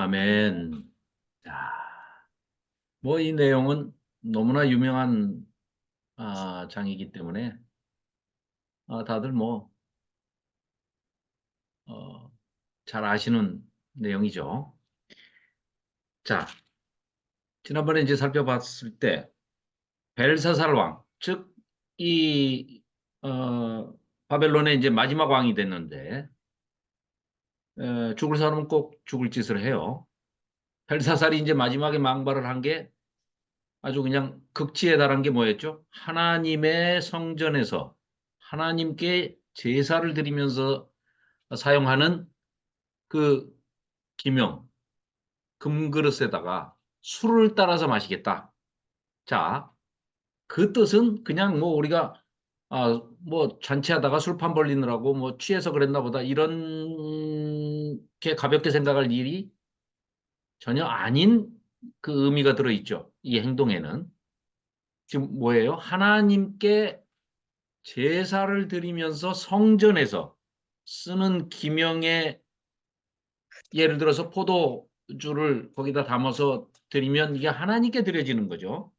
아멘. 자, 뭐 이 내용은 너무나 유명한 장이기 때문에 다들 뭐 어, 잘 아시는 내용이죠. 자, 지난번에 이제 살펴봤을 때 벨사살 왕, 즉 이 바벨론의 이제 마지막 왕이 됐는데 죽을 사람은 꼭 죽을 짓을 해요. 벨사살이 이제 마지막에 망발을 한 게 아주 그냥 극치에 달한 게 뭐였죠? 하나님의 성전에서 하나님께 제사를 드리면서 사용하는 그 기명, 금그릇에다가 술을 따라서 마시겠다. 자, 그 뜻은 그냥 뭐 우리가 뭐 잔치하다가 술판 벌리느라고 뭐 취해서 그랬나 보다 이렇게 가볍게 생각할 일이 전혀 아닌 그 의미가 들어있죠. 이 행동에는. 지금 뭐예요? 하나님께 제사를 드리면서 성전에서 쓰는 기명의 예를 들어서 포도주를 거기다 담아서 드리면 이게 하나님께 드려지는 거죠.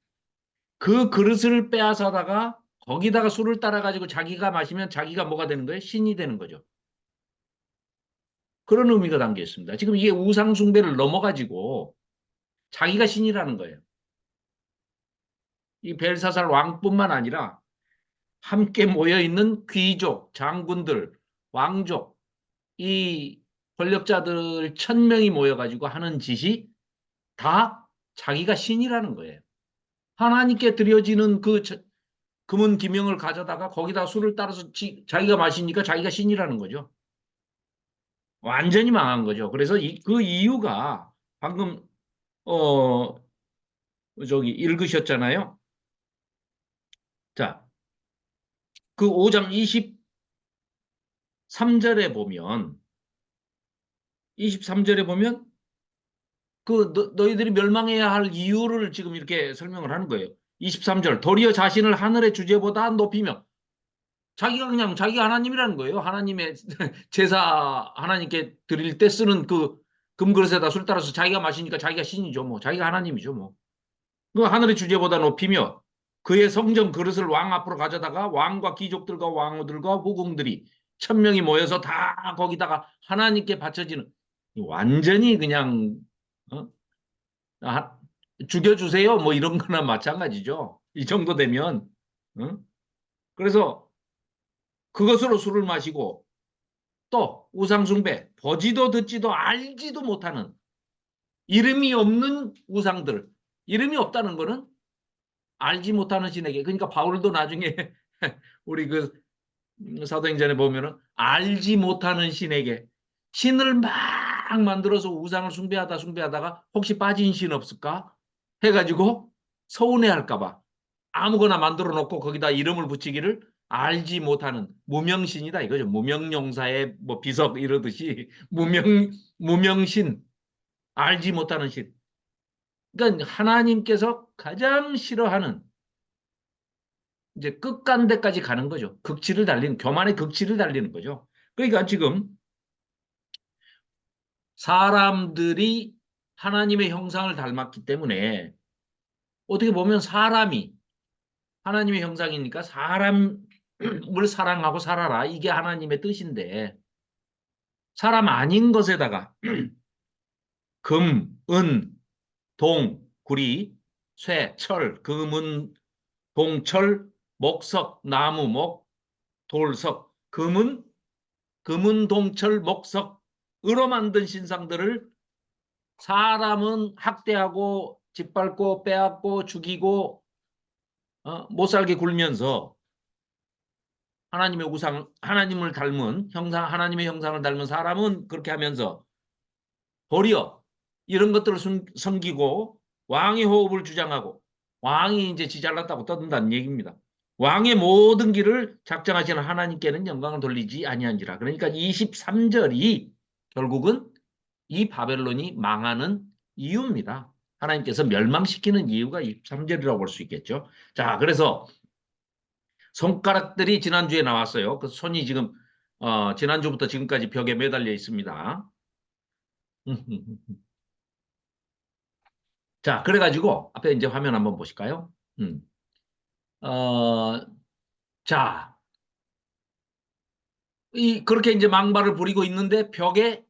그 그릇을 빼앗아다가 거기다가 술을 따라가지고 자기가 마시면 자기가 뭐가 되는 거예요? 신이 되는 거죠. 그런 의미가 담겨 있습니다. 지금 이게 우상숭배를 넘어가지고 자기가 신이라는 거예요. 이 벨사살 왕뿐만 아니라 함께 모여 있는 귀족, 장군들, 왕족, 이 권력자들 1000명이 모여가지고 하는 짓이 다 자기가 신이라는 거예요. 하나님께 드려지는 그 금은 기명을 가져다가 거기다 술을 따라서 자기가 마시니까 자기가 신이라는 거죠. 완전히 망한 거죠. 그래서 그 이유가 방금 어 저기 읽으셨잖아요. 자, 그 5장 23절에 보면 23절에 보면 그 너희들이 멸망해야 할 이유를 지금 이렇게 설명을 하는 거예요. 23절 도리어 자신을 하늘의 주제보다 높이며 자기가 그냥 자기가 하나님이라는 거예요. 하나님의 제사 하나님께 드릴 때 쓰는 그 금그릇에다 술 따라서 자기가 마시니까 자기가 신이죠. 뭐 자기가 하나님이죠. 뭐 그 하늘의 주제보다 높이며 그의 성전 그릇을 왕 앞으로 가져다가 왕과 귀족들과 왕후들과 후궁들이 1000명이 모여서 다 거기다가 하나님께 바쳐지는 완전히 그냥 어? 아, 죽여주세요. 뭐 이런 거나 마찬가지죠. 이 정도 되면. 어? 그래서 그것으로 술을 마시고 또 우상숭배, 보지도 듣지도 알지도 못하는 이름이 없는 우상들. 이름이 없다는 거는 알지 못하는 신에게. 그러니까 바울도 나중에 우리 그 사도행전에 보면은 알지 못하는 신에게 신을 막 만들어서 우상을 숭배하다가 혹시 빠진 신 없을까? 해가지고 서운해할까 봐 아무거나 만들어 놓고 거기다 이름을 붙이기를 알지 못하는 무명신이다 이거죠. 무명용사의 뭐 비석 이러듯이 무명신 알지 못하는 신. 그러니까 하나님께서 가장 싫어하는 이제 끝간데까지 가는 거죠. 극치를 달리는 교만의 극치를 달리는 거죠. 그러니까 지금 사람들이 하나님의 형상을 닮았기 때문에 어떻게 보면 사람이 하나님의 형상이니까 사람을 사랑하고 살아라. 이게 하나님의 뜻인데 사람 아닌 것에다가 금, 은, 동, 구리, 쇠, 철, 금은, 동철, 목석, 나무, 목, 돌석, 금은, 동철, 목석으로 만든 신상들을 사람은 학대하고 짓밟고 빼앗고 죽이고 못 살게 굴면서 하나님의 우상, 하나님을 닮은 형상, 하나님의 형상을 닮은 사람은 그렇게 하면서 도리어 이런 것들을 섬기고 왕의 호흡을 주장하고 왕이 이제 지 잘났다고 떠든다는 얘기입니다. 왕의 모든 길을 작정하시는 하나님께는 영광을 돌리지 아니한지라. 그러니까 23절이 결국은 이 바벨론이 망하는 이유입니다. 하나님께서 멸망시키는 이유가 23절이라고 볼 수 있겠죠. 자, 그래서 손가락들이 지난주에 나왔어요. 그 손이 지금 지난주부터 지금까지 벽에 매달려 있습니다. 자, 그래가지고 앞에 이제 화면 한번 보실까요? 음. 어, 자, 그렇게 이제 망발을 부리고 있는데 벽에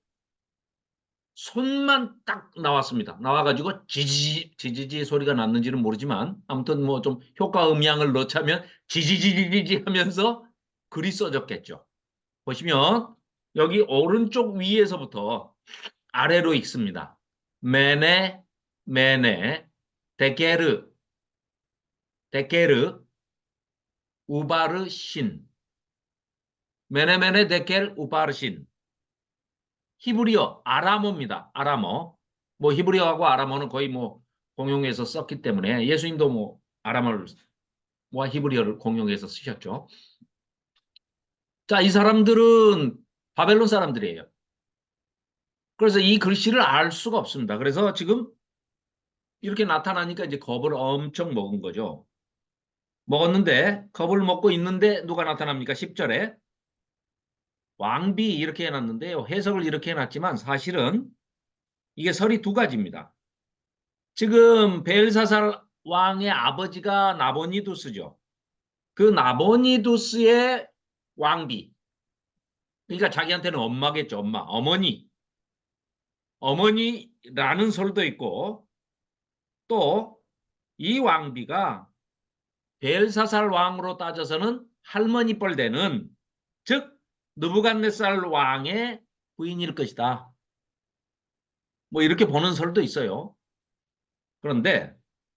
손만 딱 나왔습니다. 나와가지고 지지지 소리가 났는지는 모르지만 아무튼 뭐 좀 효과 음향을 넣자면 지지지지지 하면서 글이 써졌겠죠. 보시면 여기 오른쪽 위에서부터 아래로 읽습니다. 메네 메네 데게르 데게르 우바르신 메네 메네 데게르 우바르신 히브리어 아람어입니다. 아람어. 뭐 히브리어하고 아람어는 거의 뭐 공용해서 썼기 때문에 예수님도 뭐 아람어와 히브리어를 공용해서 쓰셨죠. 자, 이 사람들은 바벨론 사람들이에요. 그래서 이 글씨를 알 수가 없습니다. 그래서 지금 이렇게 나타나니까 이제 겁을 엄청 먹은 거죠. 먹었는데 겁을 먹고 있는데 누가 나타납니까? 10절에 왕비 이렇게 해놨는데요. 해석을 이렇게 해놨지만 사실은 이게 설이 두 가지입니다. 지금 벨사살 왕의 아버지가 나보니두스죠. 그 나보니두스의 왕비. 그러니까 자기한테는 엄마겠죠. 엄마. 어머니. 어머니라는 설도 있고 또 이 왕비가 벨사살 왕으로 따져서는 할머니 뻘 되는 즉 느부갓네살 왕의 부인일 것이다. 뭐 이렇게 보는 설도 있어요. 그런데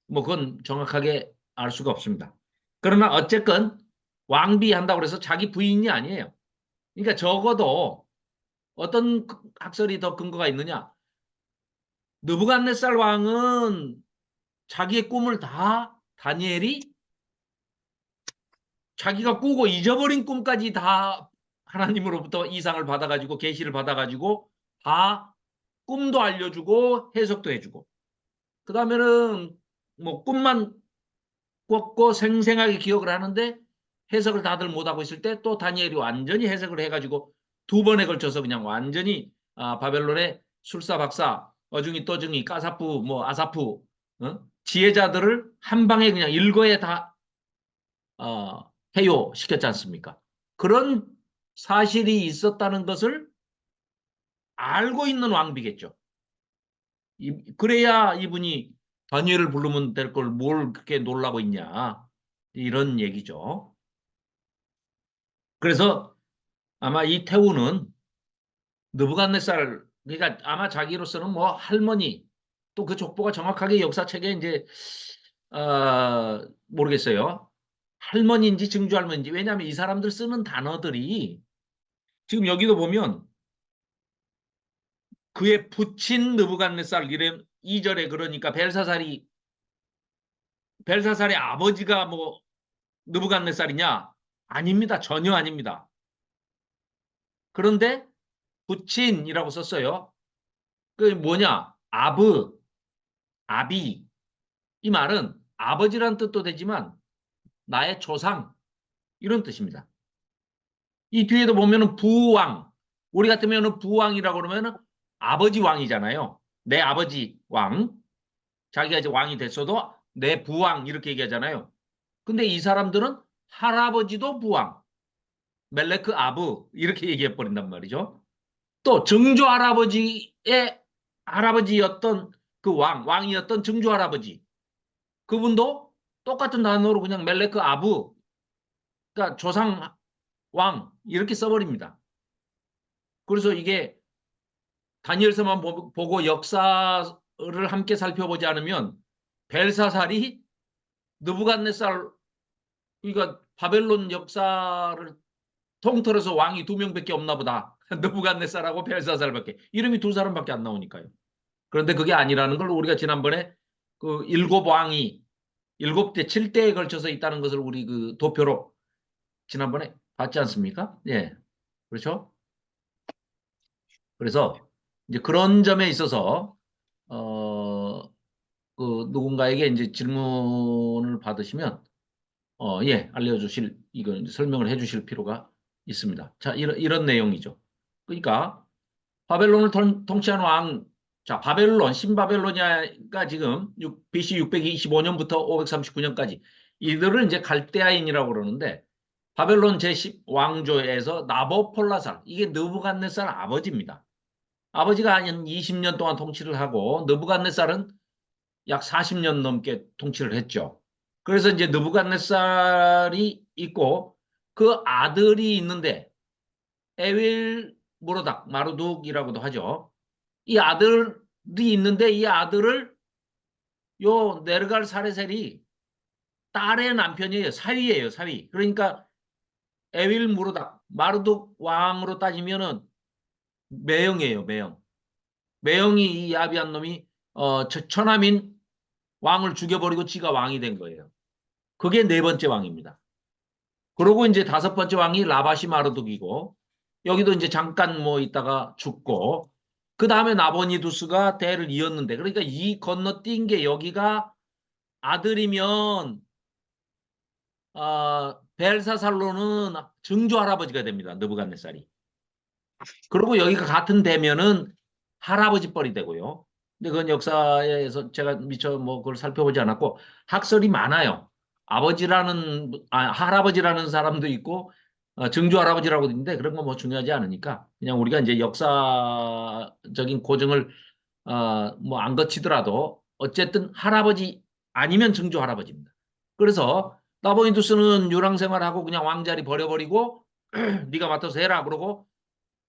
뭐 그건 정확하게 알 수가 없습니다. 그러나 어쨌건 왕비 한다고 해서 자기 부인이 아니에요. 그러니까 적어도 어떤 학설이 더 근거가 있느냐? 느부갓네살 왕은 자기의 꿈을 다 다니엘이 자기가 꾸고 잊어버린 꿈까지 다 하나님으로부터 이상을 받아가지고 계시를 받아가지고 다 꿈도 알려주고 해석도 해주고 그 다음에는 뭐 꿈만 꿨고 생생하게 기억을 하는데 해석을 다들 못하고 있을 때 또 다니엘이 완전히 해석을 해가지고 두 번에 걸쳐서 그냥 완전히 바벨론의 술사박사 어중이 떠중이 까사프 뭐 아사프 지혜자들을 한 방에 그냥 일거에 다 해요시켰지 않습니까? 그런 사실이 있었다는 것을 알고 있는 왕비겠죠. 그래야 이분이 다니엘을 부르면 될 걸 뭘 그렇게 놀라고 있냐. 이런 얘기죠. 그래서 아마 이 태우는 느부갓네살 그러니까 아마 자기로서는 뭐 할머니 또 그 족보가 정확하게 역사책에 이제 모르겠어요. 할머니인지 증조할머니인지 왜냐하면 이 사람들 쓰는 단어들이 지금 여기도 보면 그의 부친 느부갓네살 이래 2절에 그러니까 벨사살의 아버지가 뭐 느부갓네살이냐? 아닙니다. 전혀 아닙니다. 그런데 부친이라고 썼어요. 그 뭐냐? 아비. 이 말은 아버지란 뜻도 되지만 나의 조상 이런 뜻입니다. 이 뒤에도 보면은 부왕. 우리 같으면은 부왕이라고 그러면은 아버지 왕이잖아요. 내 아버지 왕. 자기가 이제 왕이 됐어도 내 부왕 이렇게 얘기하잖아요. 근데 이 사람들은 할아버지도 부왕, 멜레크 아부 이렇게 얘기해 버린단 말이죠. 또 증조 할아버지의 할아버지였던 그 왕이었던 증조 할아버지. 그분도 똑같은 단어로 그냥 멜레크 아부, 그러니까 조상 왕 이렇게 써버립니다. 그래서 이게 다니엘서만 보고 역사를 함께 살펴보지 않으면 벨사살이 느부갓네살 그러니까 바벨론 역사를 통틀어서 왕이 두 명밖에 없나 보다. 느부갓네살하고 벨사살밖에. 이름이 두 사람밖에 안 나오니까요. 그런데 그게 아니라는 걸 우리가 지난번에 그 일곱 왕이 일곱 대, 7대에 걸쳐서 있다는 것을 우리 그 도표로 지난번에 봤지 않습니까? 예. 그렇죠? 그래서 이제 그런 점에 있어서 어, 그 누군가에게 이제 질문을 받으시면 예, 알려주실 이거 설명을 해주실 필요가 있습니다. 자, 이런 내용이죠. 그러니까 바벨론을 통치한 왕 자, 바벨론, 신바벨로니아가 지금 BC 625년부터 539년까지 이들을 이제 갈대아인이라고 그러는데 바벨론 제10 왕조에서 나보폴라살, 이게 느부갓네살 아버지입니다. 아버지가 한 20년 동안 통치를 하고 느부갓네살은 약 40년 넘게 통치를 했죠. 그래서 이제 느부갓네살이 있고 그 아들이 있는데 에윌 모로닥 마르둑이라고도 하죠. 이 아들이 있는데 이 아들을 요 네르갈 사레셀이 딸의 남편이에요. 사위예요, 사위. 그러니까 에윌 무르닥 마르둑 왕으로 따지면은 매형이에요, 매형. 매형이 이 야비한 놈이 처남인 왕을 죽여버리고 지가 왕이 된 거예요. 그게 네 번째 왕입니다. 그러고 이제 다섯 번째 왕이 라바시 마르둑이고 여기도 이제 잠깐 뭐 있다가 죽고 그 다음에 나보니두스가 대를 이었는데 그러니까 이 건너뛴 게 여기가 아들이면 벨사살로는 증조 할아버지가 됩니다. 느부갓네살이. 그리고 여기가 같은 대면은 할아버지 뻘이 되고요. 근데 그건 역사에서 제가 미처 뭐 그걸 살펴보지 않았고 학설이 많아요. 할아버지라는 사람도 있고 증조 할아버지라고도 있는데 그런 건 뭐 중요하지 않으니까 그냥 우리가 이제 역사적인 고증을 뭐 안 거치더라도 어쨌든 할아버지 아니면 증조 할아버지입니다. 그래서 나보인두스는 유랑 생활하고 그냥 왕자리 버려버리고 네가 맡아서 해라 그러고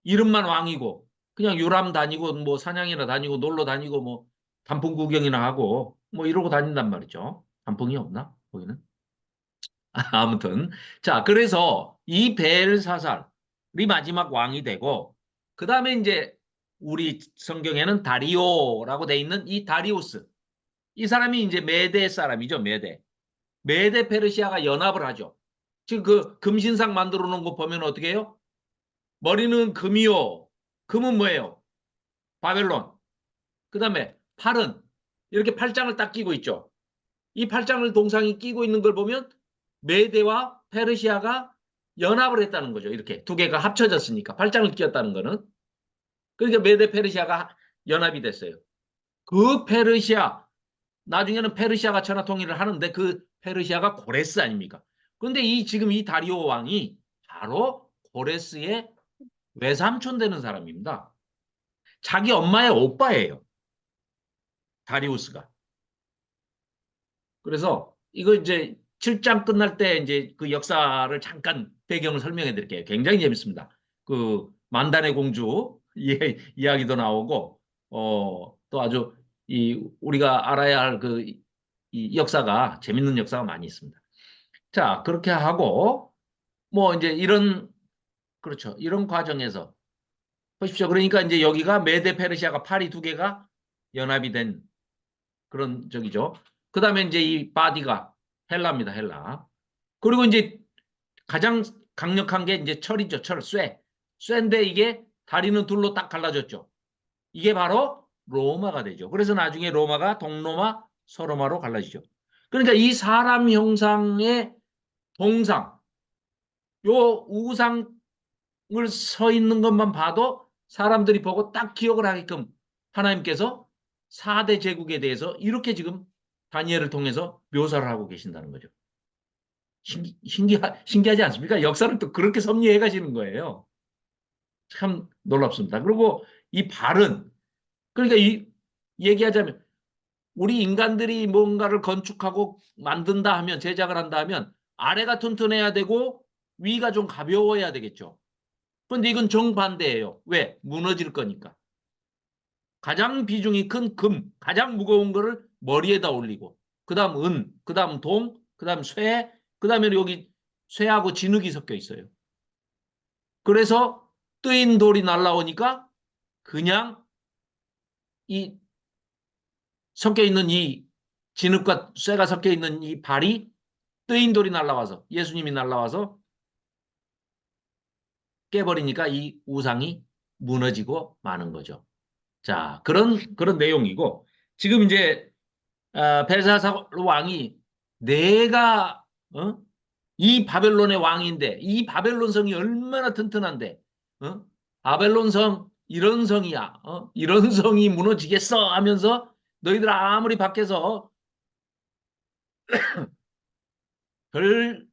이름만 왕이고 그냥 유람 다니고 뭐 사냥이나 다니고 놀러 다니고 뭐 단풍 구경이나 하고 뭐 이러고 다닌단 말이죠. 단풍이 없나? 거기는? 아무튼 자 그래서 이 벨사살이 마지막 왕이 되고 그 다음에 이제 우리 성경에는 다리오라고 돼 있는 이 다리우스 이 사람이 이제 메대 사람이죠. 메대 페르시아가 연합을 하죠. 지금 그 금신상 만들어 놓은 거 보면 어떻게 해요? 머리는 금이요. 금은 뭐예요? 바벨론. 그 다음에 팔은 이렇게 팔짱을 딱 끼고 있죠. 이 팔짱을 동상이 끼고 있는 걸 보면 메대와 페르시아가 연합을 했다는 거죠. 이렇게 두 개가 합쳐졌으니까 팔짱을 끼웠다는 거는. 그러니까 메대 페르시아가 연합이 됐어요. 그 페르시아 나중에는 페르시아가 천하 통일을 하는데 그 페르시아가 고레스 아닙니까? 그런데 이 지금 이 다리오 왕이 바로 고레스의 외삼촌 되는 사람입니다. 자기 엄마의 오빠예요. 다리우스가. 그래서 이거 이제 7장 끝날 때 이제 그 역사를 잠깐 배경을 설명해 드릴게요. 굉장히 재밌습니다. 그 만단의 공주 이야기도 나오고 또 아주 이 우리가 알아야 할 그 이 역사가 재밌는 역사가 많이 있습니다. 자, 그렇게 하고 뭐 이제 이런 그렇죠. 이런 과정에서 보십시오. 그러니까 이제 여기가 메데 페르시아가 파리 두 개가 연합이 된 그런 적이죠. 그다음에 이제 이 바디가 헬라입니다. 헬라. 그리고 이제 가장 강력한 게 이제 철이죠. 철, 쇠. 쇠인데 이게 다리는 둘로 딱 갈라졌죠. 이게 바로 로마가 되죠. 그래서 나중에 로마가 동로마, 서로마로 갈라지죠. 그러니까 이 사람 형상의 동상, 요 우상을 서 있는 것만 봐도 사람들이 보고 딱 기억을 하게끔 하나님께서 4대 제국에 대해서 이렇게 지금 다니엘을 통해서 묘사를 하고 계신다는 거죠. 신기하지 않습니까? 역사를 또 그렇게 섭리해 가시는 거예요. 참 놀랍습니다. 그리고 이 발은, 그러니까 얘기하자면, 우리 인간들이 뭔가를 건축하고 만든다 하면, 제작을 한다 하면, 아래가 튼튼해야 되고, 위가 좀 가벼워야 되겠죠. 그런데 이건 정반대예요. 왜? 무너질 거니까. 가장 비중이 큰 금, 가장 무거운 거를 머리에다 올리고, 그 다음 은, 그 다음 동, 그 다음 쇠, 그 다음에 여기 쇠하고 진흙이 섞여 있어요. 그래서 뜨인 돌이 날라오니까 그냥 이 섞여 있는 이 진흙과 쇠가 섞여 있는 이 발이 뜨인 돌이 날라와서 예수님이 날라와서 깨버리니까 이 우상이 무너지고 마는 거죠. 자, 그런 내용이고 지금 이제 벨사살 왕이 내가 이 바벨론의 왕인데 이 바벨론 성이 얼마나 튼튼한데 바벨론 성 이런 성이야. 이런 성이 무너지겠어 하면서 너희들 아무리 밖에서 별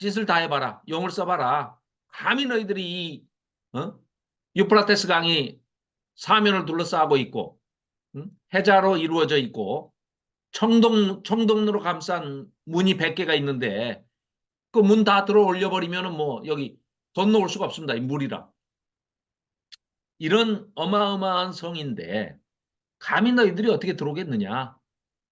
짓을 다 해봐라. 용을 써봐라. 감히 너희들이 이 유프라테스 강이 사면을 둘러싸고 있고 해자로 이루어져 있고 청동로로 감싼 문이 100개가 있는데 그 문 다 들어 올려버리면은 뭐 여기 건너올 수가 없습니다. 이 물이라. 이런 어마어마한 성인데 감히 너희들이 어떻게 들어오겠느냐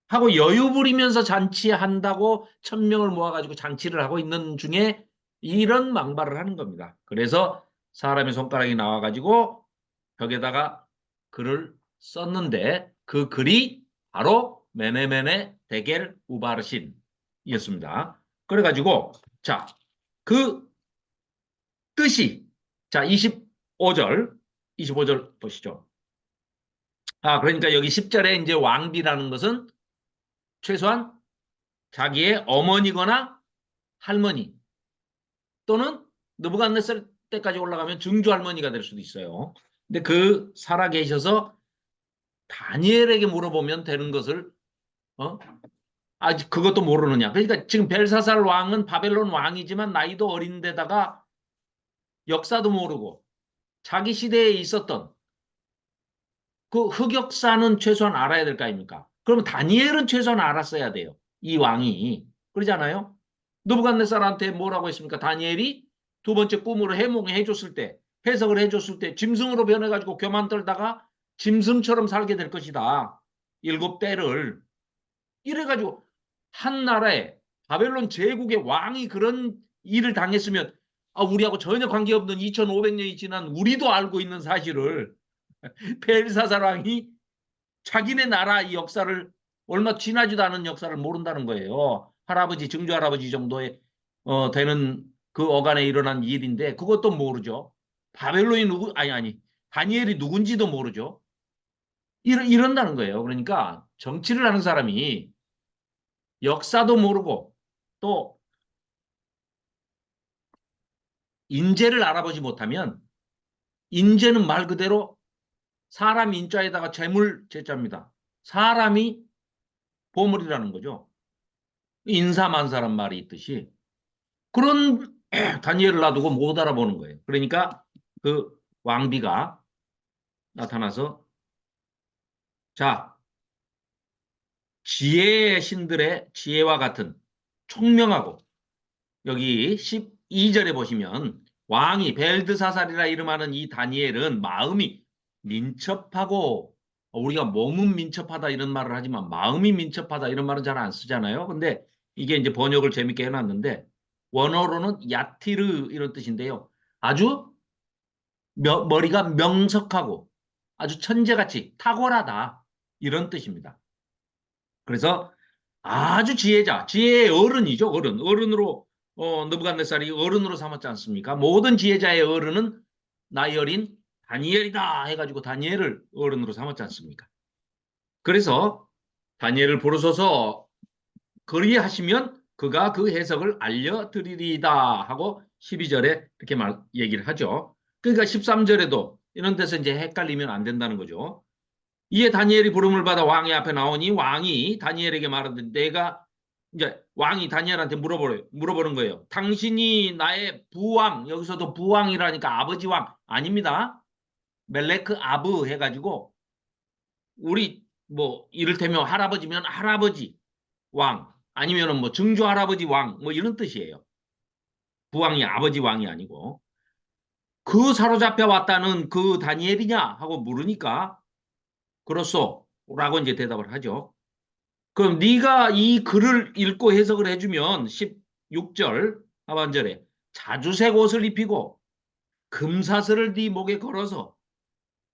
하고 여유 부리면서 잔치한다고 1000명을 모아가지고 잔치를 하고 있는 중에 이런 망발을 하는 겁니다. 그래서 사람의 손가락이 나와가지고 벽에다가 글을 썼는데 그 글이 바로 메네메네 데겔 우바르신이었습니다. 그래가지고 자, 그 뜻이 자 25절 보시죠. 그러니까 여기 10절에 이제 왕비라는 것은 최소한 자기의 어머니거나 할머니 또는 느부갓네살 때까지 올라가면 증조 할머니가 될 수도 있어요. 근데 그 살아 계셔서 다니엘에게 물어보면 되는 것을 아직 그것도 모르느냐. 그러니까 지금 벨사살 왕은 바벨론 왕이지만 나이도 어린데다가 역사도 모르고 자기 시대에 있었던 그 흑역사는 최소한 알아야 될 거 아닙니까? 그러면 다니엘은 최소한 알았어야 돼요. 이 왕이. 그러잖아요. 느부갓네살한테 뭐라고 했습니까? 다니엘이 두 번째 꿈으로 해몽해 줬을 때, 해석을 해줬을 때 짐승으로 변해가지고 교만 떨다가 짐승처럼 살게 될 것이다. 7대를. 이래가지고 한 나라에 바벨론 제국의 왕이 그런 일을 당했으면 우리하고 전혀 관계없는 2500년이 지난 우리도 알고 있는 사실을 벨사살 왕이 자기네 나라 이 역사를 얼마 지나지도 않은 역사를 모른다는 거예요. 할아버지, 증조 할아버지 정도의 되는 그 어간에 일어난 일인데 그것도 모르죠. 바벨론이 누구 아니 다니엘이 누군지도 모르죠. 이런다는 거예요. 그러니까 정치를 하는 사람이 역사도 모르고 또 인재를 알아보지 못하면 인재는 말 그대로 사람 인자에다가 재물 제자입니다. 사람이 보물이라는 거죠. 인사만사란 말이 있듯이 그런 다니엘을 놔두고 못 알아보는 거예요. 그러니까 그 왕비가 나타나서 자 지혜의 신들의 지혜와 같은 총명하고 여기 12절에 보시면 왕이 벨드사살이라 이름하는 이 다니엘은 마음이 민첩하고 우리가 몸은 민첩하다 이런 말을 하지만 마음이 민첩하다 이런 말은 잘 안 쓰잖아요. 근데 이게 이제 번역을 재밌게 해놨는데 원어로는 야티르 이런 뜻인데요. 아주 머리가 명석하고 아주 천재같이 탁월하다 이런 뜻입니다. 그래서 아주 지혜자, 지혜의 어른이죠. 어른으로 느부갓네살이 어른으로 삼았지 않습니까? 모든 지혜자의 어른은 나이 어린 다니엘이다 해가지고 다니엘을 어른으로 삼았지 않습니까? 그래서 다니엘을 부르소서 그리하시면 그가 그 해석을 알려드리리다 하고 12절에 이렇게 얘기를 하죠. 그러니까 13절에도 이런 데서 이제 헷갈리면 안 된다는 거죠. 이에 다니엘이 부름을 받아 왕의 앞에 나오니 왕이 다니엘에게 말하되 내가 이제 왕이 다니엘한테 물어보는 거예요. 당신이 나의 부왕, 여기서도 부왕이라니까 아버지 왕 아닙니다. 멜레크 아브 해가지고 우리 뭐 이를테면 할아버지면 할아버지 왕 아니면은 뭐 증조 할아버지 왕 뭐 이런 뜻이에요. 부왕이 아버지 왕이 아니고 그 사로잡혀 왔다는 그 다니엘이냐 하고 물으니까 그렇소 라고 이제 대답을 하죠. 그럼 네가 이 글을 읽고 해석을 해주면 16절 하반절에 자주색 옷을 입히고 금사슬을 네 목에 걸어서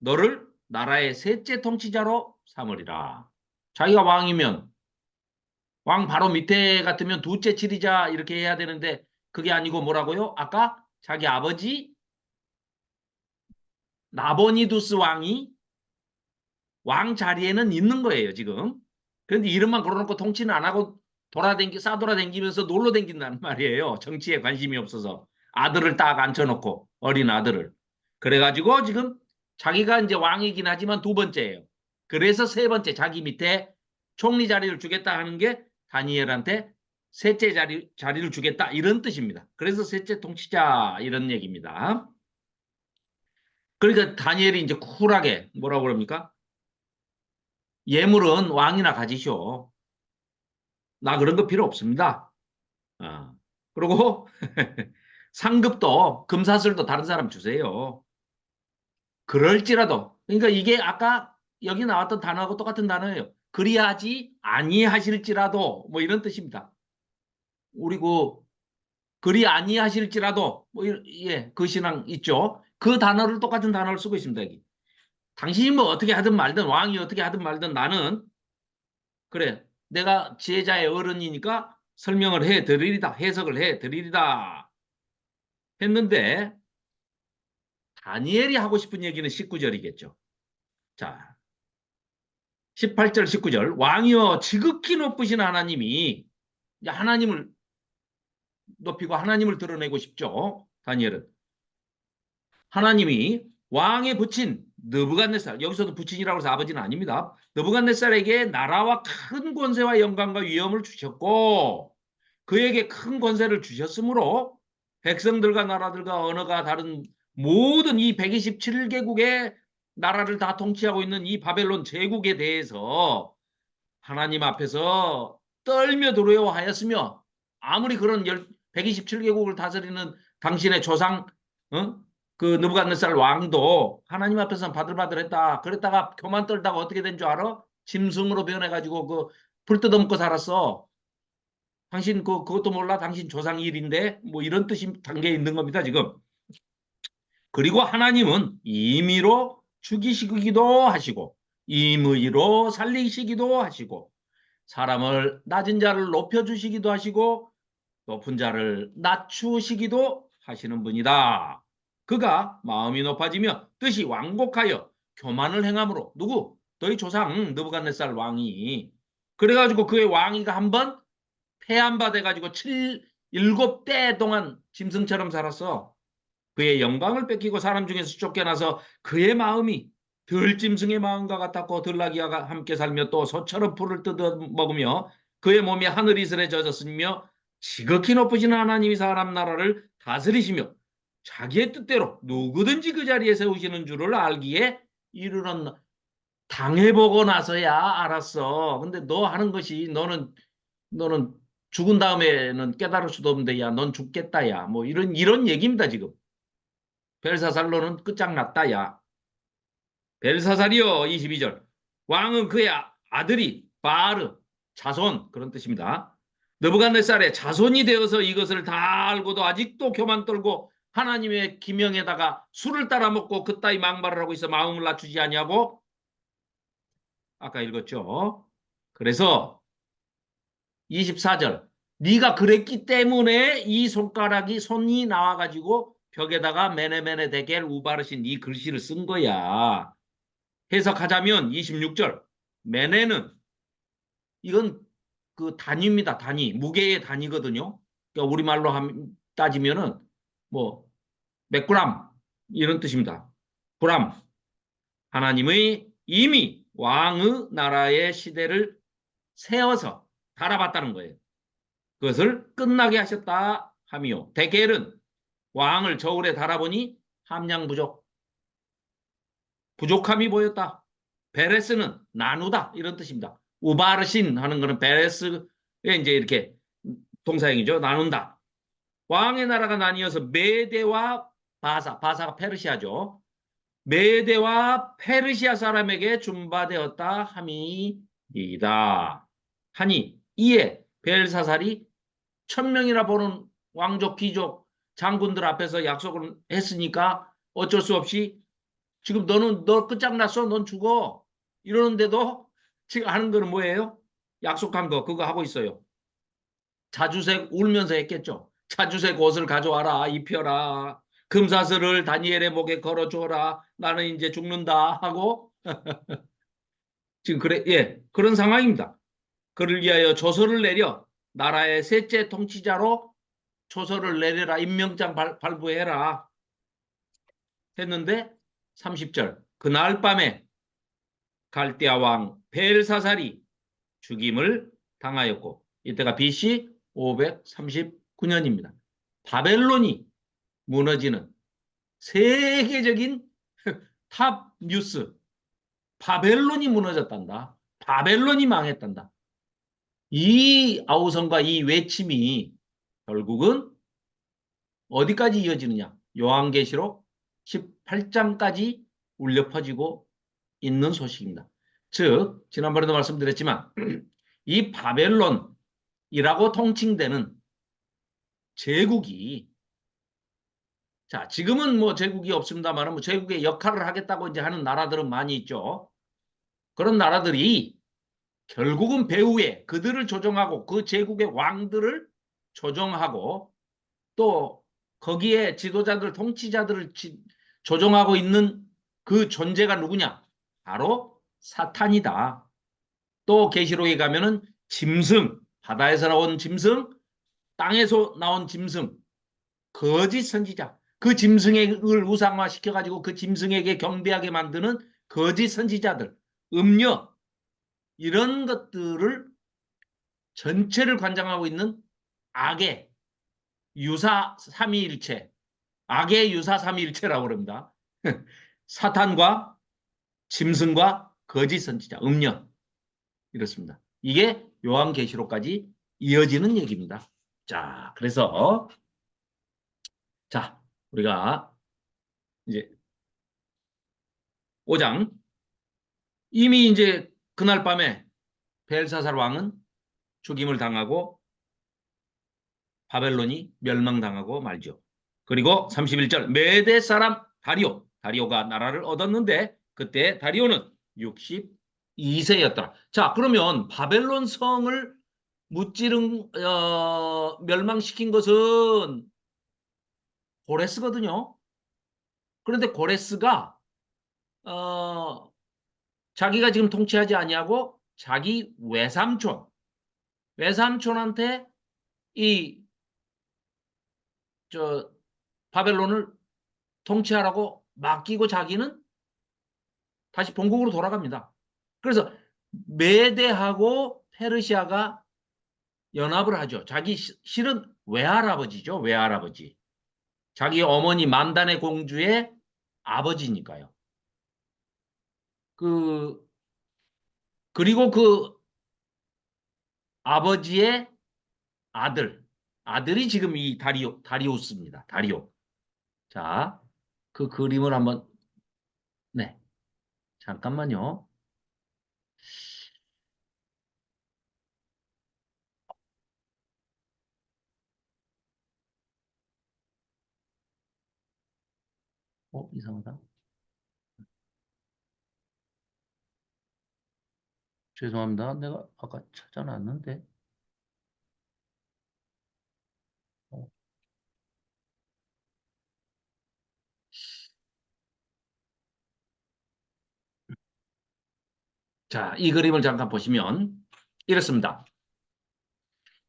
너를 나라의 셋째 통치자로 삼으리라. 자기가 왕이면 왕 바로 밑에 같으면 두째 치리자 이렇게 해야 되는데 그게 아니고 뭐라고요? 아까 자기 아버지 나보니두스 왕이 왕 자리에는 있는 거예요 지금. 그런데 이름만 걸어놓고 통치는 안 하고 싸돌아다니면서 놀러 다닌다는 말이에요. 정치에 관심이 없어서 아들을 딱 앉혀놓고 어린 아들을. 그래가지고 지금 자기가 이제 왕이긴 하지만 두 번째예요. 그래서 세 번째 자기 밑에 총리 자리를 주겠다 하는 게 다니엘한테 셋째 자리를 주겠다 이런 뜻입니다. 그래서 셋째 통치자 이런 얘기입니다. 그러니까 다니엘이 이제 쿨하게 뭐라고 그럽니까? 예물은 왕이나 가지시오. 나 그런 거 필요 없습니다. 어. 그리고 상급도 금사슬도 다른 사람 주세요. 그럴지라도 그러니까 이게 아까 여기 나왔던 단어하고 똑같은 단어예요. 그리하지 아니하실지라도 뭐 이런 뜻입니다. 그리고 그리 아니하실지라도 뭐 예, 그 신앙 있죠. 그 단어를 똑같은 단어를 쓰고 있습니다. 여기. 당신이 뭐 어떻게 하든 말든 왕이 어떻게 하든 말든 나는 그래 내가 지혜자의 어른이니까 설명을 해 드리리다 해석을 해 드리리다 했는데 다니엘이 하고 싶은 얘기는 19절이겠죠. 자, 18절, 19절. 왕이여 지극히 높으신 하나님이 하나님을 높이고 하나님을 드러내고 싶죠. 다니엘은. 하나님이 왕에 붙인 느부갓네살, 여기서도 붙인이라고 해서 아버지는 아닙니다. 느부갓네살에게 나라와 큰 권세와 영광과 위엄을 주셨고 그에게 큰 권세를 주셨으므로 백성들과 나라들과 언어가 다른 모든 이 127개국의 나라를 다 통치하고 있는 이 바벨론 제국에 대해서 하나님 앞에서 떨며 두려워하였으며 아무리 그런 127개국을 다스리는 당신의 조상 어? 그 느부갓네살 왕도 하나님 앞에서는 바들바들했다. 그랬다가 교만 떨다가 어떻게 된 줄 알아? 짐승으로 변해가지고 그 불 뜯어먹고 살았어. 당신 그것도 몰라? 당신 조상 일인데 뭐 이런 뜻이 담겨 있는 겁니다 지금. 그리고 하나님은 임의로 죽이시기도 하시고 임의로 살리시기도 하시고 사람을 낮은 자를 높여주시기도 하시고 높은 자를 낮추시기도 하시는 분이다. 그가 마음이 높아지며 뜻이 완곡하여 교만을 행함으로 누구? 너희 조상 느부갓네살 왕이 그래가지고 그의 왕위가 한번 폐한받아가지고 7대 동안 짐승처럼 살았어. 그의 영광을 뺏기고 사람 중에서 쫓겨나서 그의 마음이 들짐승의 마음과 같았고 들나귀와 함께 살며 또 소처럼 풀을 뜯어 먹으며 그의 몸이 하늘 이슬에 젖었으며 지극히 높으신 하나님이 사람 나라를 다스리시며 자기의 뜻대로 누구든지 그 자리에 세우시는 줄을 알기에 이르렀나. 당해보고 나서야 알았어. 근데 너 하는 것이 너는 죽은 다음에는 깨달을 수도 없는데 야, 넌 죽겠다 야. 뭐 이런 얘기입니다, 지금. 벨사살로는 끝장났다 야. 벨사살이요 22절. 왕은 그의 아들이 바르 자손 그런 뜻입니다. 느부갓네살의 자손이 되어서 이것을 다 알고도 아직도 교만 떨고 하나님의 기명에다가 술을 따라 먹고 그따위 망발을 하고 있어 마음을 낮추지 아니하고 아까 읽었죠. 그래서 24절 네가 그랬기 때문에 이 손가락이 손이 나와가지고 벽에다가 메네메네 데겔 우바르신 이 글씨를 쓴 거야. 해석하자면 26절 메네는 이건 그 단위입니다. 단위 무게의 단위거든요. 그러니까 우리말로 따지면은 뭐 몇 그램 이런 뜻입니다. 그램 하나님의 이미 왕의 나라의 시대를 세워서 달아봤다는 거예요. 그것을 끝나게 하셨다 하미요. 데겔은 왕을 저울에 달아보니 함량 부족함이 보였다. 베레스는 나누다 이런 뜻입니다. 우바르신 하는 거는 베레스에 이제 이렇게 동사형이죠. 나눈다. 왕의 나라가 나뉘어서 메대와 바사가 페르시아죠. 메대와 페르시아 사람에게 준바되었다 함이이다. 하니 이에 벨사살이 1000명이나 보는 왕족 귀족 장군들 앞에서 약속을 했으니까 어쩔 수 없이 지금 너 끝장났어 넌 죽어 이러는데도 지금 하는 거는 뭐예요? 약속한 거 그거 하고 있어요. 자주색 울면서 했겠죠. 자주색 옷을 가져와라 입혀라 금사슬을 다니엘의 목에 걸어줘라 나는 이제 죽는다 하고 지금 그래 예 그런 상황입니다. 그를 위하여 조서를 내려 나라의 셋째 통치자로 조서를 내려라 임명장 발부해라 했는데 30절 그날 밤에 갈대아 왕 벨사살이 죽임을 당하였고 이때가 BC 539년입니다. 바벨론이 무너지는 세계적인 탑 뉴스. 바벨론이 무너졌단다. 바벨론이 망했단다. 이 아우성과 이 외침이 결국은 어디까지 이어지느냐? 요한계시록 18장까지 울려 퍼지고 있는 소식입니다. 즉 지난번에도 말씀드렸지만 이 바벨론이라고 통칭되는 제국이 자 지금은 뭐 제국이 없습니다만 뭐 제국의 역할을 하겠다고 이제 하는 나라들은 많이 있죠. 그런 나라들이 결국은 배후에 그들을 조정하고 그 제국의 왕들을 조정하고 또 거기에 지도자들, 통치자들을 조종하고 있는 그 존재가 누구냐? 바로 사탄이다. 또 계시록에 가면은 짐승, 바다에서 나온 짐승, 땅에서 나온 짐승, 거짓 선지자. 그 짐승을 우상화시켜가지고 그 짐승에게 경배하게 만드는 거짓 선지자들, 음녀, 이런 것들을 전체를 관장하고 있는 악의 유사 삼위일체, 악의 유사 삼위일체라고 그럽니다. 사탄과 짐승과 거짓 선지자, 음녀 이렇습니다. 이게 요한계시록까지 이어지는 얘기입니다. 자, 그래서 자 우리가 이제 5장 이미 이제 그날 밤에 벨사살 왕은 죽임을 당하고 바벨론이 멸망당하고 말죠. 그리고 31절 메대 사람 다리오가 나라를 얻었는데 그때 다리오는 62세였더라. 자, 그러면 바벨론 성을 무찌른 멸망시킨 것은 고레스거든요. 그런데 고레스가 자기가 지금 통치하지 아니하고 자기 외삼촌한테 이 바벨론을 통치하라고 맡기고 자기는 다시 본국으로 돌아갑니다. 그래서 메대하고 페르시아가 연합을 하죠. 자기 실은 외할아버지죠. 외할아버지. 자기 어머니 만단의 공주의 아버지니까요. 그리고 그 아버지의 아들이 지금 이 다리우스입니다. 다리오. 자, 그 그림을 한번 네. 잠깐만요. 이상하다. 죄송합니다. 내가 아까 찾아놨는데. 어. 자, 이 그림을 잠깐 보시면 이렇습니다.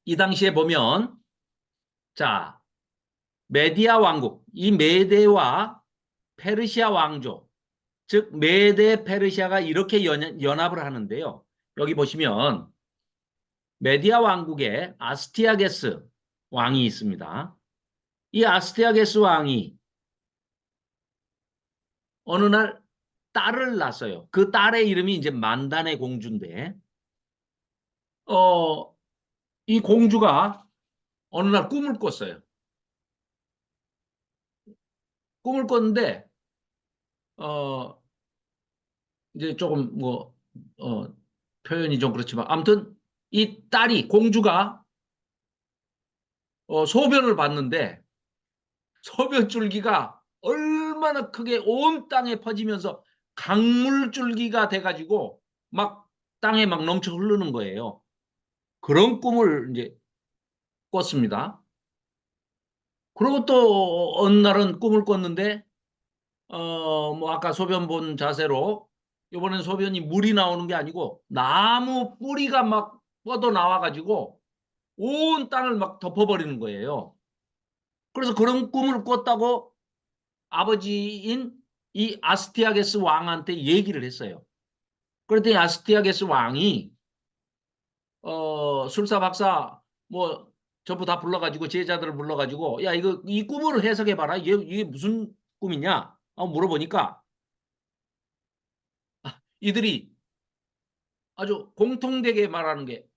이 당시에 보면 자, 메디아 왕국, 이 메데와 페르시아 왕조, 즉 메데 페르시아가 이렇게 연합을 하는데요. 여기 보시면 메디아 왕국에 아스티아게스 왕이 있습니다. 이 아스티아게스 왕이 어느 날 딸을 낳았어요. 그 딸의 이름이 이제 만단의 공주인데, 이 공주가 어느 날 꿈을 꿨어요. 꿈을 꿨는데, 어, 이제 조금 표현이 좀 그렇지만, 아무튼 이 딸이, 공주가 소변을 봤는데, 소변 줄기가 얼마나 크게 온 땅에 퍼지면서 강물 줄기가 돼가지고 막 땅에 막 넘쳐 흐르는 거예요. 그런 꿈을 이제 꿨습니다. 그리고 또 어느 날은 꿈을 꿨는데 뭐 아까 소변 본 자세로 이번엔 소변이 물이 나오는 게 아니고 나무 뿌리가 막 뻗어 나와가지고 온 땅을 막 덮어버리는 거예요. 그래서 그런 꿈을 꿨다고 아버지인 이 아스티아게스 왕한테 얘기를 했어요. 그랬더니 아스티아게스 왕이 술사 박사 뭐 전부 다 불러가지고 제자들을 불러가지고 야 이거 이 꿈을 해석해봐라. 이게 무슨 꿈이냐? 물어보니까 이들이 아주 공통되게 말하는 게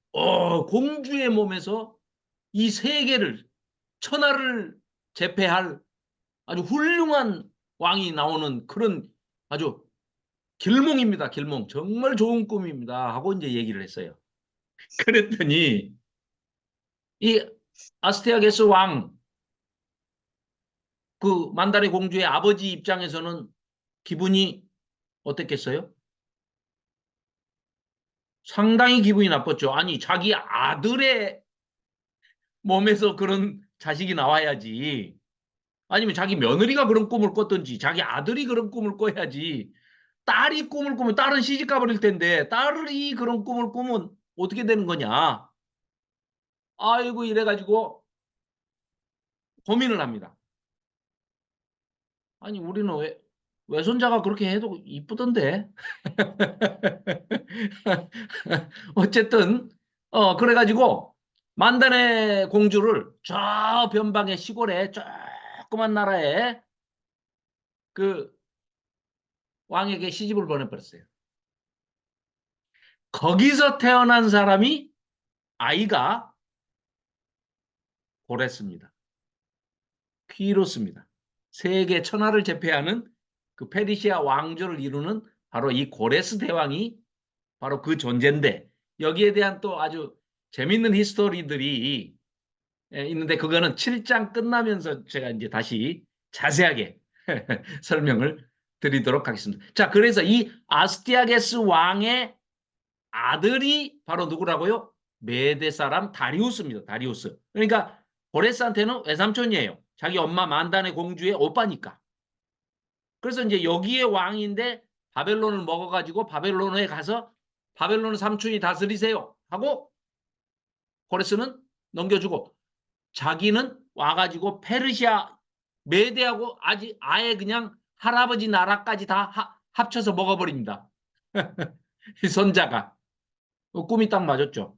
공주의 몸에서 이 세계를 천하를 제패할 아주 훌륭한 왕이 나오는 그런 아주 길몽입니다. 길몽. 정말 좋은 꿈입니다. 하고 이제 얘기를 했어요. 그랬더니 이 아스테아게스 왕, 그 만다레 공주의 아버지 입장에서는 기분이 어땠겠어요? 상당히 기분이 나빴죠. 아니, 자기 아들의 몸에서 그런 자식이 나와야지. 아니면 자기 며느리가 그런 꿈을 꿨든지 자기 아들이 그런 꿈을 꿔야지. 딸이 꿈을 꾸면 딸은 시집 가버릴 텐데 딸이 그런 꿈을 꾸면 어떻게 되는 거냐. 아이고 이래가지고 고민을 합니다. 아니 우리는 외손자가 그렇게 해도 이쁘던데. 어쨌든 그래가지고 만단의 공주를 저 변방의 시골에 조그만 나라에 그 왕에게 시집을 보내버렸어요. 거기서 태어난 사람이 아이가 고레스입니다. 퀴로스입니다. 세계 천하를 제패하는 그 페르시아 왕조를 이루는 바로 이 고레스 대왕이 바로 그 존재인데 여기에 대한 또 아주 재밌는 히스토리들이 있는데 그거는 7장 끝나면서 제가 이제 다시 자세하게 설명을 드리도록 하겠습니다. 자, 그래서 이 아스티아게스 왕의 아들이 바로 누구라고요? 메데 사람 다리우스입니다. 다리우스. 그러니까 고레스한테는 외삼촌이에요. 자기 엄마 만단의 공주의 오빠니까. 그래서 이제 여기에 왕인데 바벨론을 먹어가지고 바벨론에 가서 바벨론 삼촌이 다스리세요 하고 고레스는 넘겨주고 자기는 와가지고 페르시아 메대하고 아예 그냥 할아버지 나라까지 다 합쳐서 먹어버립니다. 손자가. 꿈이 딱 맞았죠.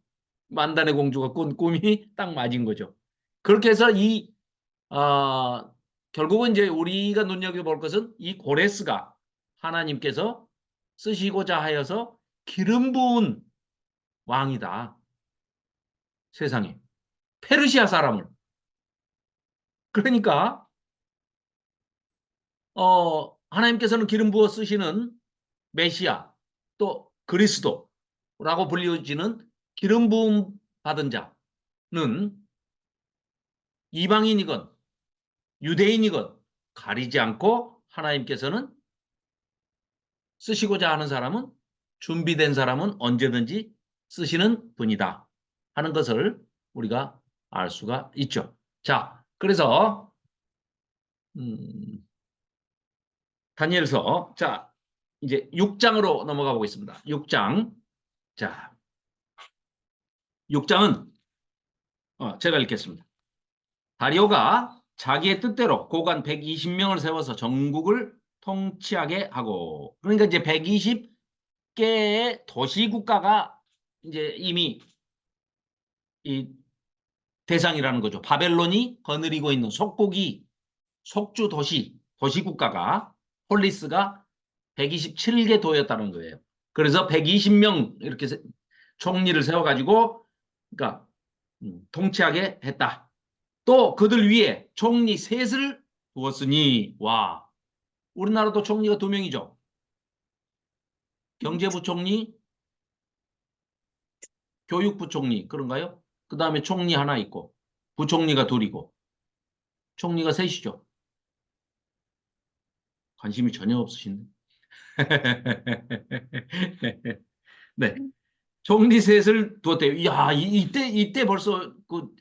만단의 공주가 꾼 꿈이 딱 맞은 거죠. 그렇게 해서 결국은 이제 우리가 눈여겨볼 것은 이 고레스가 하나님께서 쓰시고자 하여서 기름 부은 왕이다. 세상에. 페르시아 사람을. 그러니까 하나님께서는 기름 부어 쓰시는 메시아 또 그리스도라고 불리워지는 기름 부음 받은 자는 이방인이건 유대인이건 가리지 않고 하나님께서는 쓰시고자 하는 사람은 준비된 사람은 언제든지 쓰시는 분이다 하는 것을 우리가 알 수가 있죠. 자, 그래서 다니엘서 자 이제 6장으로 넘어가 보겠습니다. 6장. 자, 6장은 제가 읽겠습니다. 다리오가 자기의 뜻대로 고관 120명을 세워서 전국을 통치하게 하고 그러니까 이제 120개의 도시 국가가 이제 이미 이 대상이라는 거죠. 바벨론이 거느리고 있는 속국이 속주 도시 국가가 폴리스가 127개 도였다는 거예요. 그래서 120명 이렇게 총리를 세워가지고 그러니까 통치하게 했다. 또 그들 위에 총리 셋을 두었으니 와 우리나라도 총리가 2명이죠. 경제부총리, 교육부총리 그런가요? 그 다음에 총리 하나 있고 부총리가 2이고 총리가 3이죠. 관심이 전혀 없으신데. 네. 총리 셋을 두었대요. 이야, 이때 벌써 그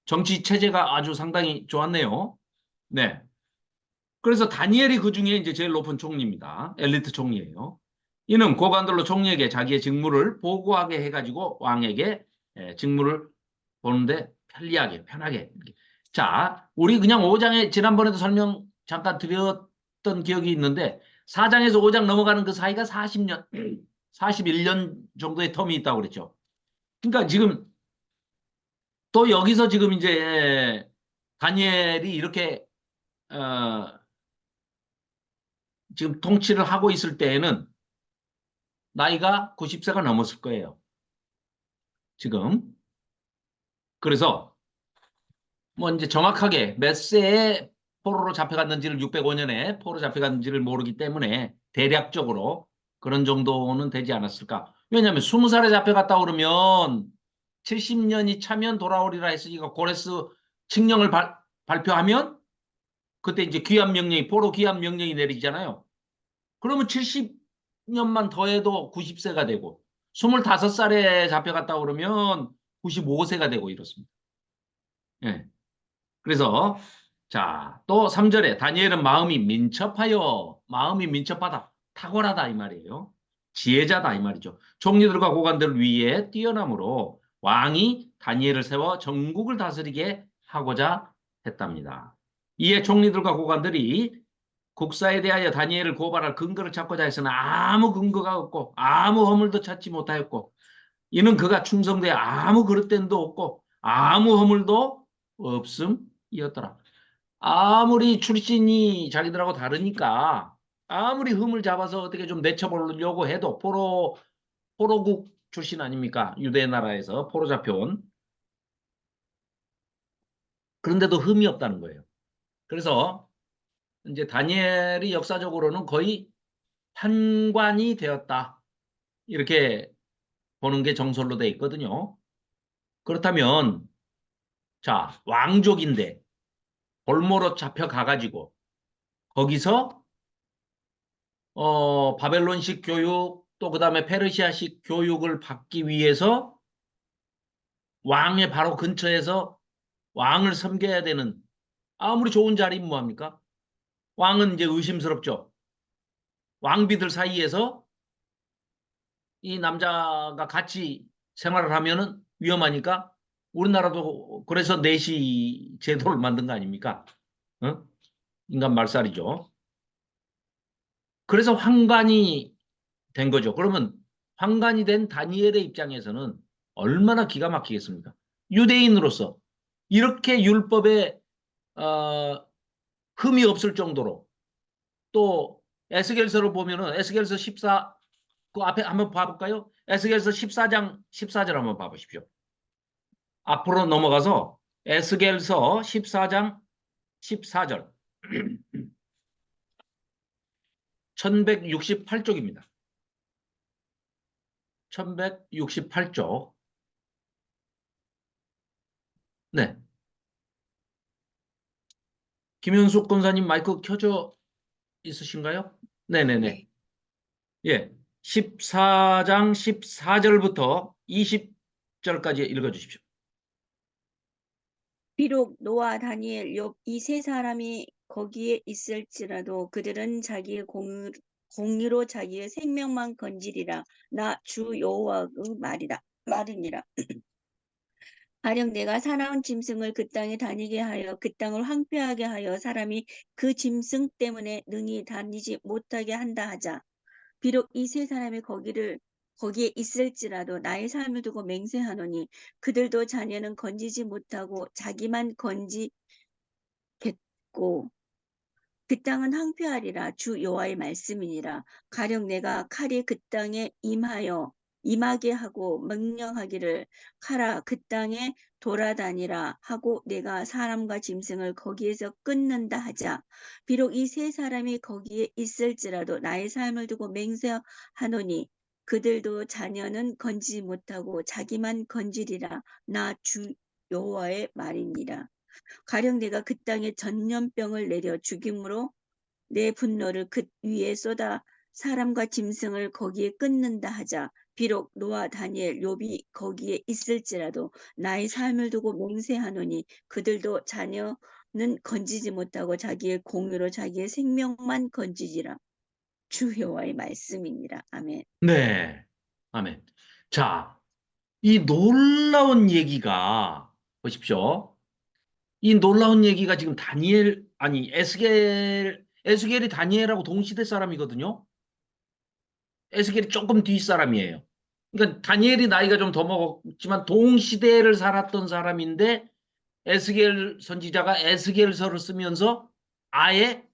정치 체제가 아주 상당히 좋았네요. 네. 그래서 다니엘이 그 중에 이제 제일 높은 총리입니다. 엘리트 총리예요. 이는 고관들로 총리에게 자기의 직무를 보고하게 해가지고 왕에게 직무를 보는데 편하게. 자, 우리 그냥 5장에 지난번에도 설명 잠깐 드렸던 했던 기억이 있는데 4장에서 5장 넘어가는 그 사이가 40년, 41년 정도의 텀이 있다고 그랬죠. 그러니까 지금 또 여기서 지금 이제 다니엘이 이렇게 지금 통치를 하고 있을 때에는 나이가 90세가 넘었을 거예요. 지금. 그래서 뭐 이제 정확하게 몇 세에 포로로 잡혀갔는지를 605년에 포로 잡혀갔는지를 모르기 때문에 대략적으로 그런 정도는 되지 않았을까. 왜냐하면 20살에 잡혀갔다 그러면 70년이 차면 돌아오리라 했으니까 고레스 칙령을 발표하면 그때 이제 귀환 명령이 포로 귀환 명령이 내리잖아요. 그러면 70년만 더해도 90세가 되고 25살에 잡혀갔다 그러면 95세가 되고 이렇습니다. 예. 그래서 자, 또 3절에 다니엘은 마음이 민첩하다. 탁월하다 이 말이에요. 지혜자다 이 말이죠. 총리들과 고관들을 위해 뛰어남으로 왕이 다니엘을 세워 전국을 다스리게 하고자 했답니다. 이에 총리들과 고관들이 국사에 대하여 다니엘을 고발할 근거를 찾고자 했으나 아무 근거가 없고 아무 허물도 찾지 못하였고 이는 그가 충성되어 아무 그릇됨도 없고 아무 허물도 없음이었더라. 아무리 출신이 자기들하고 다르니까 아무리 흠을 잡아서 어떻게 좀 내쳐보려고 해도 포로국 출신 아닙니까? 유대 나라에서 포로 잡혀온. 그런데도 흠이 없다는 거예요. 그래서 이제 다니엘이 역사적으로는 거의 판관이 되었다. 이렇게 보는 게 정설로 돼 있거든요. 그렇다면 자, 왕족인데 볼모로 잡혀가가지고 거기서 바벨론식 교육 또 그다음에 페르시아식 교육을 받기 위해서 왕의 바로 근처에서 왕을 섬겨야 되는 아무리 좋은 자리면 뭐합니까? 왕은 이제 의심스럽죠. 왕비들 사이에서 이 남자가 같이 생활을 하면은 위험하니까 우리나라도 그래서 내시 제도를 만든 거 아닙니까? 어? 인간 말살이죠. 그래서 황관이 된 거죠. 그러면 황관이 된 다니엘의 입장에서는 얼마나 기가 막히겠습니까? 유대인으로서 이렇게 율법에 어, 흠이 없을 정도로 또 에스겔서를 보면은 에스겔서 14, 그 앞에 한번 봐볼까요? 에스겔서 14장 14절 한번 봐보십시오. 앞으로 넘어가서 에스겔서 14장 14절 1168쪽입니다. 1168쪽. 네. 김현숙 권사님 마이크 켜져 있으신가요? 네네네. 네. 예. 14장 14절부터 20절까지 읽어주십시오. 비록 노아, 다니엘, 욥 이 세 사람이 거기에 있을지라도 그들은 자기의 공의로 자기의 생명만 건지리라. 나 주 여호와의 말이니라. 가령 내가 사나운 짐승을 그 땅에 다니게 하여 그 땅을 황폐하게 하여 사람이 그 짐승 때문에 능히 다니지 못하게 한다 하자. 비록 이 세 사람이 거기에 있을지라도 나의 삶을 두고 맹세하노니 그들도 자녀는 건지지 못하고 자기만 건지겠고 그 땅은 황폐하리라. 주 여호와의 말씀이니라. 가령 내가 칼이 그 땅에 임하게 하고 명령하기를 가라 그 땅에 돌아다니라 하고 내가 사람과 짐승을 거기에서 끊는다 하자. 비록 이 세 사람이 거기에 있을지라도 나의 삶을 두고 맹세하노니 그들도 자녀는 건지지 못하고 자기만 건지리라. 나 주 여호와의 말이니라. 가령 내가 그 땅에 전염병을 내려 죽임으로 내 분노를 그 위에 쏟아 사람과 짐승을 거기에 끊는다 하자. 비록 노아, 다니엘, 욥이 거기에 있을지라도 나의 삶을 두고 맹세하노니 그들도 자녀는 건지지 못하고 자기의 공유로 자기의 생명만 건지지라. 주 여호와의 말씀이니라. 아멘. 네. 아멘. 자, 이 놀라운 얘기가 보십시오. 이 놀라운 얘기가 지금 에스겔 에스겔이 다니엘하고 동시대 사람이거든요. 에스겔이 조금 뒷 사람이에요. 그러니까 다니엘이 나이가 좀 더 먹었지만 동시대를 살았던 사람인데 에스겔 선지자가 에스겔서를 쓰면서 아예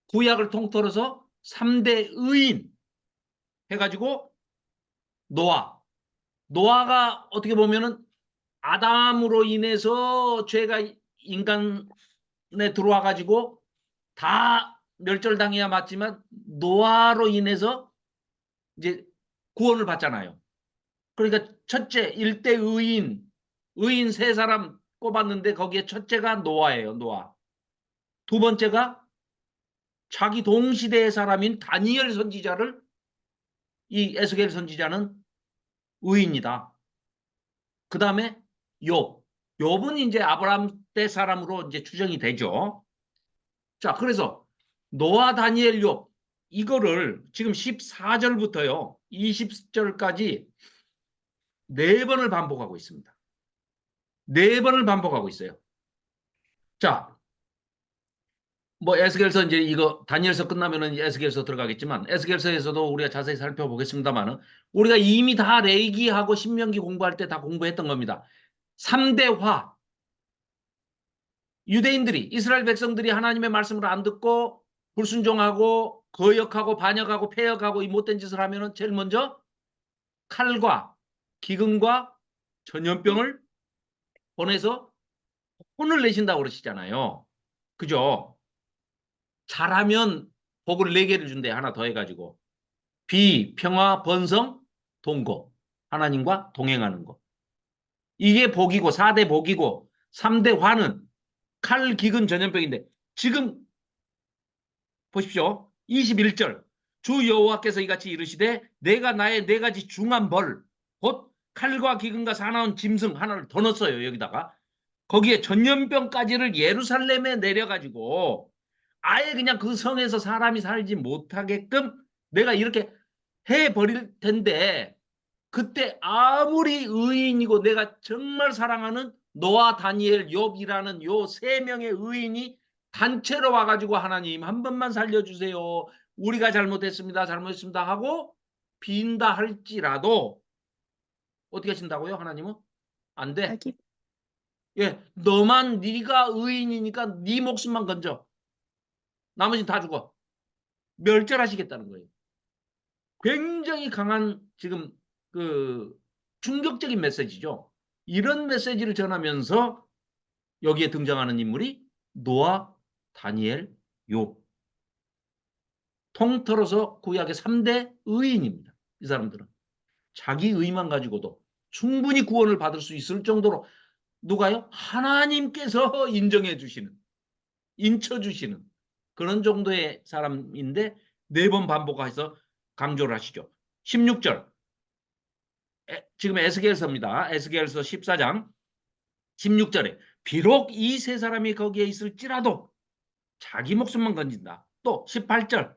구약을 통틀어서 3대 의인 해가지고 노아. 노아가 어떻게 보면은 아담으로 인해서 죄가 인간에 들어와가지고 다 멸절당해야 맞지만 노아로 인해서 이제 구원을 받잖아요. 그러니까 첫째, 일대 의인 세 사람 꼽았는데 거기에 첫째가 노아예요, 노아. 두 번째가 자기 동시대의 사람인 다니엘 선지자를 이 에스겔 선지자는 의인이다. 그 다음에 욥. 욥은 이제 아브라함 때 사람으로 이제 추정이 되죠. 자, 그래서 노아, 다니엘, 욥 이거를 지금 14절부터요. 20절까지 네 번을 반복하고 있습니다. 네 번을 반복하고 있어요. 자, 뭐 에스겔서 이제 이거 다니엘서 끝나면은 에스겔서 들어가겠지만 에스겔서에서도 우리가 자세히 살펴보겠습니다만은 우리가 이미 다 레위기하고 신명기 공부할 때 다 공부했던 겁니다. 3대 화. 유대인들이 이스라엘 백성들이 하나님의 말씀을 안 듣고 불순종하고 거역하고 반역하고 패역하고 이 못된 짓을 하면은 제일 먼저 칼과 기근과 전염병을 보내서 혼을 내신다고 그러시잖아요. 그죠? 잘하면 복을 4개를 준대. 하나 더 해가지고. 비, 평화, 번성, 동거. 하나님과 동행하는 거. 이게 복이고 4대 복이고 3대 화는 칼, 기근, 전염병인데 지금 보십시오. 21절. 주 여호와께서 이같이 이르시되 내가 나의 4가지 중한 벌, 곧 칼과 기근과 사나운 짐승 하나를 더 넣었어요. 여기다가. 거기에 전염병까지를 예루살렘에 내려가지고 아예 그냥 그 성에서 사람이 살지 못하게끔 내가 이렇게 해버릴 텐데 그때 아무리 의인이고 내가 정말 사랑하는 노아, 다니엘, 욥이라는 요 3명의 의인이 단체로 와가지고 하나님 한 번만 살려주세요. 우리가 잘못했습니다. 잘못했습니다. 하고 빈다 할지라도 어떻게 하신다고요? 하나님은? 안 돼. 자기 예, 너만 네가 의인이니까 네 목숨만 건져. 나머지는 다 죽어. 멸절하시겠다는 거예요. 굉장히 강한 지금 그 충격적인 메시지죠. 이런 메시지를 전하면서 여기에 등장하는 인물이 노아, 다니엘, 욥. 통틀어서 구약의 3대 의인입니다. 이 사람들은. 자기 의만 가지고도 충분히 구원을 받을 수 있을 정도로 누가요? 하나님께서 인정해 주시는, 인쳐 주시는 그런 정도의 사람인데 4번 반복해서 강조를 하시죠. 16절. 지금 에스겔서입니다. 에스겔서 14장 16절에 비록 이 세 사람이 거기에 있을지라도 자기 목숨만 건진다. 또 18절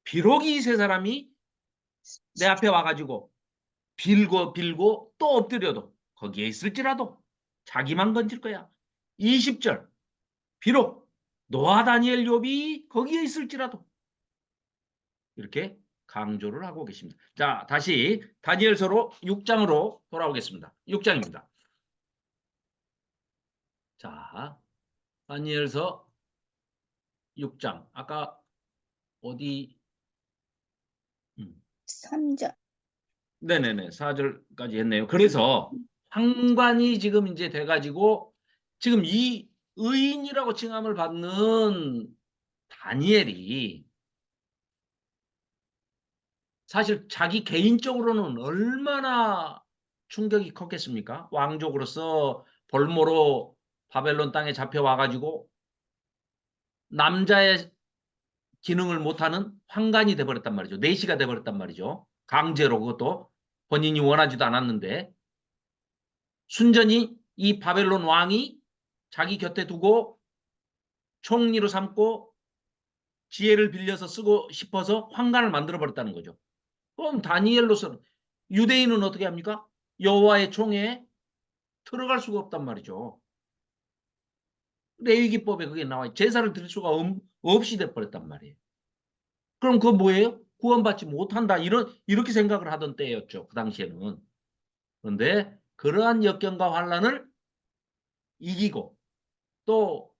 비록 이 세 사람이 내 앞에 와가지고 빌고 또 엎드려도 거기에 있을지라도 자기만 건질 거야. 20절 비록 노아, 다니엘, 욥이 거기에 있을지라도 이렇게 강조를 하고 계십니다. 자, 다시 다니엘서로 6장으로 돌아오겠습니다. 6장입니다. 자, 다니엘서 6장. 아까 어디 3절. 네네네. 4절까지 했네요. 그래서 황관이 지금 이제 돼가지고 지금 이 의인이라고 칭함을 받는 다니엘이 사실 자기 개인적으로는 얼마나 충격이 컸겠습니까? 왕족으로서 볼모로 바벨론 땅에 잡혀와가지고 남자의 기능을 못하는 황관이 돼버렸단 말이죠. 내시가 돼버렸단 말이죠. 강제로 그것도 본인이 원하지도 않았는데 순전히 이 바벨론 왕이 자기 곁에 두고 총리로 삼고 지혜를 빌려서 쓰고 싶어서 황관을 만들어버렸다는 거죠. 그럼 다니엘로서는 유대인은 어떻게 합니까? 여호와의 총회에 들어갈 수가 없단 말이죠. 레위기법에 그게 나와요. 제사를 드릴 수가 없이 돼버렸단 말이에요. 그럼 그거 뭐예요? 구원받지 못한다. 이렇게 생각을 하던 때였죠. 그 당시에는. 그런데 그러한 역경과 환란을 이기고 또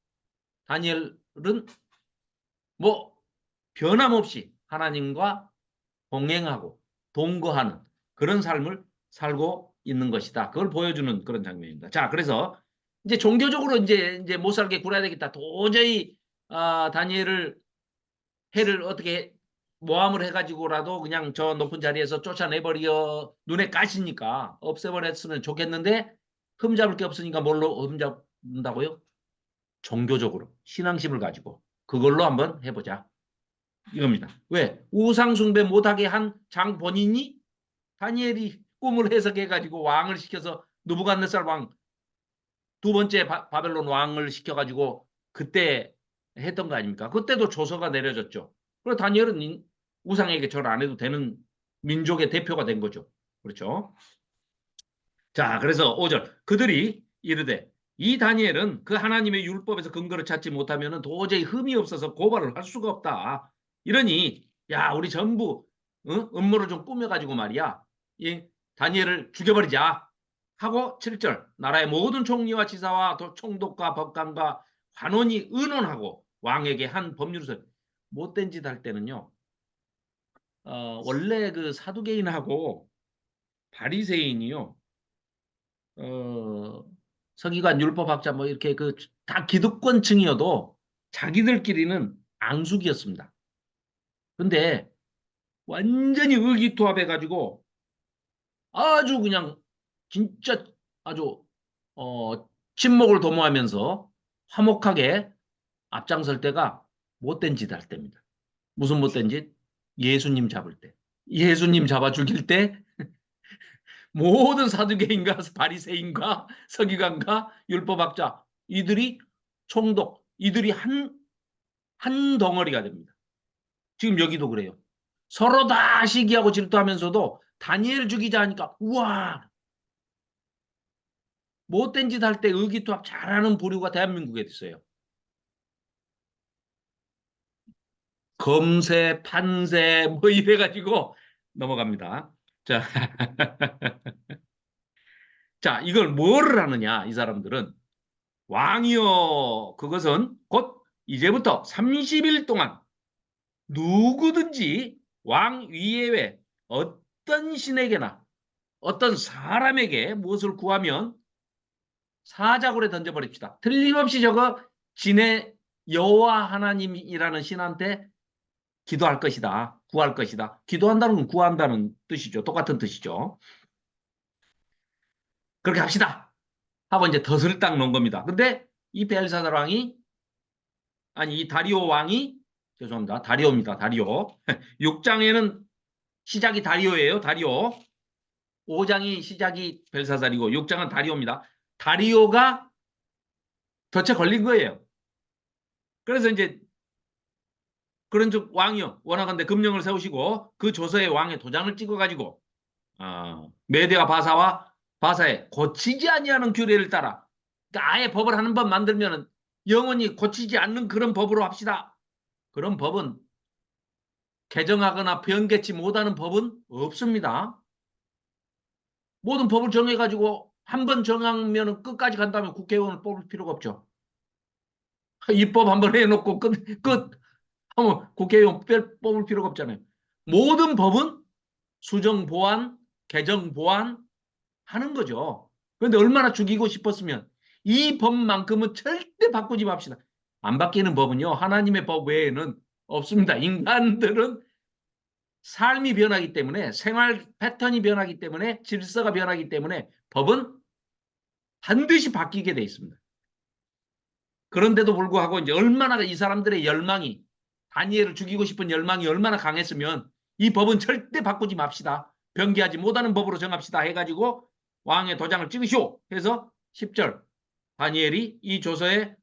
다니엘은 뭐 변함없이 하나님과 동행하고 동거하는 그런 삶을 살고 있는 것이다. 그걸 보여주는 그런 장면입니다. 자, 그래서 이제 종교적으로 이제 못 살게 굴어야 되겠다. 도저히 다니엘을 해를 어떻게 모함을 해가지고라도 그냥 저 높은 자리에서 쫓아내버려 눈에 까시니까 없애버렸으면 좋겠는데 흠잡을 게 없으니까 뭘로 흠잡는다고요? 종교적으로 신앙심을 가지고 그걸로 한번 해보자 이겁니다. 왜? 우상숭배 못하게 한 장 본인이 다니엘이 꿈을 해석해가지고 왕을 시켜서 느부갓네살 왕 두 번째 바벨론 왕을 시켜가지고 그때 했던 거 아닙니까? 그때도 조서가 내려졌죠. 그리고 다니엘은 우상에게 절 안 해도 되는 민족의 대표가 된 거죠. 그렇죠? 자, 그래서 5절 그들이 이르되 이 다니엘은 그 하나님의 율법에서 근거를 찾지 못하면 도저히 흠이 없어서 고발을 할 수가 없다. 이러니 야 우리 전부 음모를 좀 꾸며가지고 말이야 이 다니엘을 죽여버리자 하고 7절 나라의 모든 총리와 지사와 총독과 법관과 관원이 의논하고 왕에게 한 법률을 못된 짓 할 때는요 원래 그 사두개인하고 바리새인이요 서기관 율법학자 뭐 이렇게 그 다 기득권층이어도 자기들끼리는 앙숙이었습니다. 근데 완전히 의기투합해가지고 아주 그냥 진짜 아주 친목을 도모하면서 화목하게 앞장설 때가 못된 짓 할 때입니다. 무슨 못된 짓? 예수님 잡을 때. 예수님 잡아 죽일 때 모든 사두개인과 바리새인과 서기관과 율법학자 이들이 총독 이들이 한 덩어리가 됩니다. 지금 여기도 그래요. 서로 다 시기하고 질투하면서도 다니엘 죽이자 하니까 우와 못된 짓 할 때 의기투합 잘하는 부류가 대한민국에 있어요. 검세 판세 뭐 이래가지고 넘어갑니다. 자, 자 이걸 뭐를 하느냐 이 사람들은 왕이여 그것은 곧 이제부터 30일 동안 누구든지 왕 위에외 어떤 신에게나 어떤 사람에게 무엇을 구하면 사자굴에 던져버립시다. 틀림없이 저거 진의 여호와 하나님이라는 신한테 기도할 것이다. 구할 것이다. 기도한다는 건 구한다는 뜻이죠. 똑같은 뜻이죠. 그렇게 합시다. 하고 이제 덫을 딱 놓은 겁니다. 근데 이 벨사살 왕이 아니 이 다리오 왕이 죄송합니다. 다리오입니다. 다리오. 6장에는 시작이 다리오예요. 다리오. 5장이 시작이 벨사살이고 6장은 다리오입니다. 다리오가 덫에 걸린 거예요. 그래서 이제 그런 즉 왕이요 원하건대 금령을 세우시고 그 조서에 왕의 도장을 찍어가지고 메대와 바사와 바사에 고치지 아니하는 규례를 따라 그러니까 아예 법을 하는 법 만들면 영원히 고치지 않는 그런 법으로 합시다. 그런 법은 개정하거나 변개치 못하는 법은 없습니다. 모든 법을 정해가지고 한 번 정하면 끝까지 간다면 국회의원을 뽑을 필요가 없죠. 입법 한번 해놓고 끝 하면 국회의원 뽑을 필요가 없잖아요. 모든 법은 수정 보완, 개정 보완 하는 거죠. 그런데 얼마나 죽이고 싶었으면 이 법만큼은 절대 바꾸지 맙시다. 안 바뀌는 법은요. 하나님의 법 외에는 없습니다. 인간들은 삶이 변하기 때문에 생활 패턴이 변하기 때문에 질서가 변하기 때문에 법은 반드시 바뀌게 돼 있습니다. 그런데도 불구하고 이제 얼마나 이 사람들의 열망이 다니엘을 죽이고 싶은 열망이 얼마나 강했으면 이 법은 절대 바꾸지 맙시다. 변개하지 못하는 법으로 정합시다 해가지고 왕의 도장을 찍으시오 해서 10절 다니엘이 이 조서에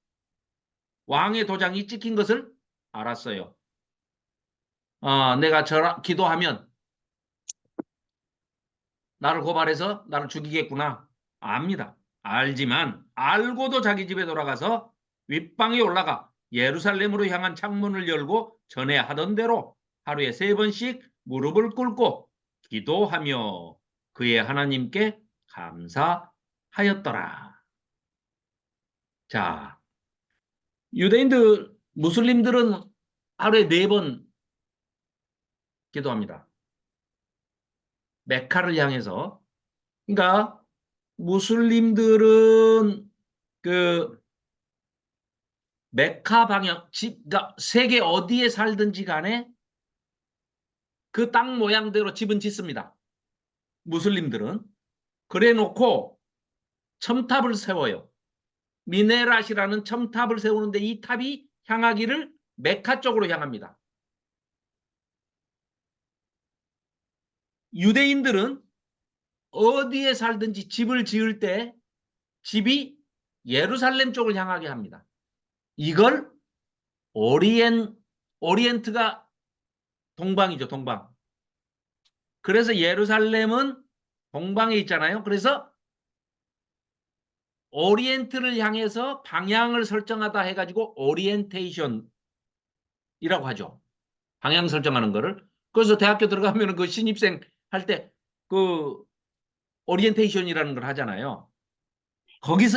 왕의 도장이 찍힌 것을 알았어요. 내가 기도하면 나를 고발해서 나를 죽이겠구나. 압니다. 알지만 알고도 자기 집에 돌아가서 윗방에 올라가 예루살렘으로 향한 창문을 열고 전에 하던 대로 하루에 3번씩 무릎을 꿇고 기도하며 그의 하나님께 감사하였더라. 자, 유대인들, 무슬림들은 하루에 4번 기도합니다. 메카를 향해서. 그러니까 무슬림들은 그 메카 방향, 그러니까 세계 어디에 살든지 간에 그 땅 모양대로 집은 짓습니다. 무슬림들은. 그래 놓고 첨탑을 세워요. 미네랏이라는 첨탑을 세우는데 이 탑이 향하기를 메카 쪽으로 향합니다. 유대인들은 어디에 살든지 집을 지을 때 집이 예루살렘 쪽을 향하게 합니다. 이걸 오리엔트가 동방이죠, 동방. 그래서 예루살렘은 동방에 있잖아요. 그래서 오리엔트를 향해서 방향을 설정하다 해가지고 오리엔테이션이라고 하죠. 방향 설정하는 거를. 그래서 대학교 들어가면 그 신입생 할 때 그 오리엔테이션이라는 걸 하잖아요.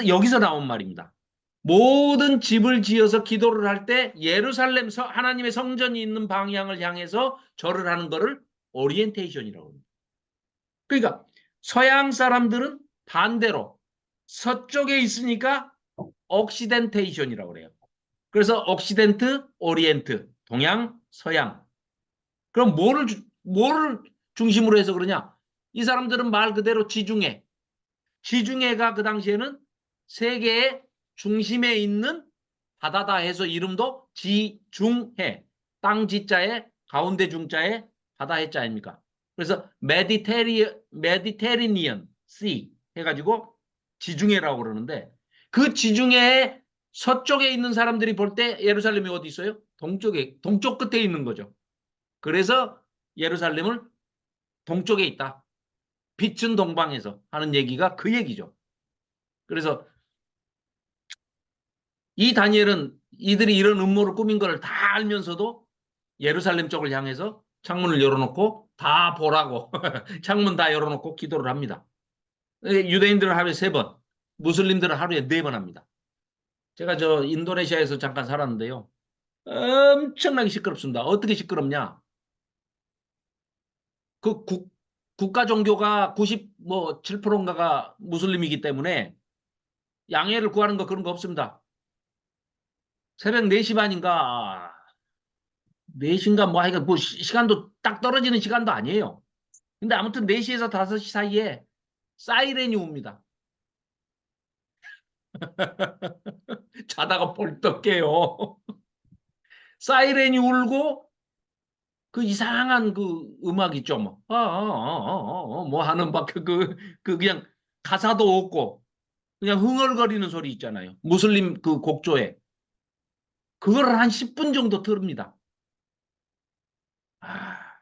여기서 나온 말입니다. 모든 집을 지어서 기도를 할 때 예루살렘 하나님의 성전이 있는 방향을 향해서 절을 하는 거를 오리엔테이션이라고 합니다. 그러니까 서양 사람들은 반대로 서쪽에 있으니까 옥시덴테이션이라고 그래요. 그래서 옥시덴트, 오리엔트, 동양, 서양. 그럼 뭐를 중심으로 해서 그러냐? 이 사람들은 말 그대로 지중해. 지중해가 그 당시에는 세계의 중심에 있는 바다다 해서 이름도 지중해. 땅 지자에 가운데 중자에 바다 해자 아닙니까? 그래서 메디테리니언 씨 해가지고 지중해라고 그러는데 그 지중해의 서쪽에 있는 사람들이 볼 때 예루살렘이 어디 있어요? 동쪽 끝에 있는 거죠. 그래서 예루살렘을 동쪽에 있다. 빛은 동방에서 하는 얘기가 그 얘기죠. 그래서 이 다니엘은 이들이 이런 음모를 꾸민 걸 다 알면서도 예루살렘 쪽을 향해서 창문을 열어놓고 다 보라고 창문 다 열어놓고 기도를 합니다. 유대인들은 하루에 3번, 무슬림들은 하루에 4번 합니다. 제가 저 인도네시아에서 잠깐 살았는데요. 엄청나게 시끄럽습니다. 어떻게 시끄럽냐? 그 국가 종교가 97%인가가 무슬림이기 때문에 양해를 구하는 거 그런 거 없습니다. 새벽 4시 반인가 4시인가 뭐 하여간 뭐 시간도 딱 떨어지는 시간도 아니에요. 근데 아무튼 4시에서 5시 사이에 사이렌이 옵니다. 자다가 벌떡 깨요. 사이렌이 울고 그 이상한 그 음악 있죠. 뭐 하는 막 그냥 가사도 없고 그냥 흥얼거리는 소리 있잖아요. 무슬림 그 곡조에. 그걸 한 10분 정도 들읍니다. 아,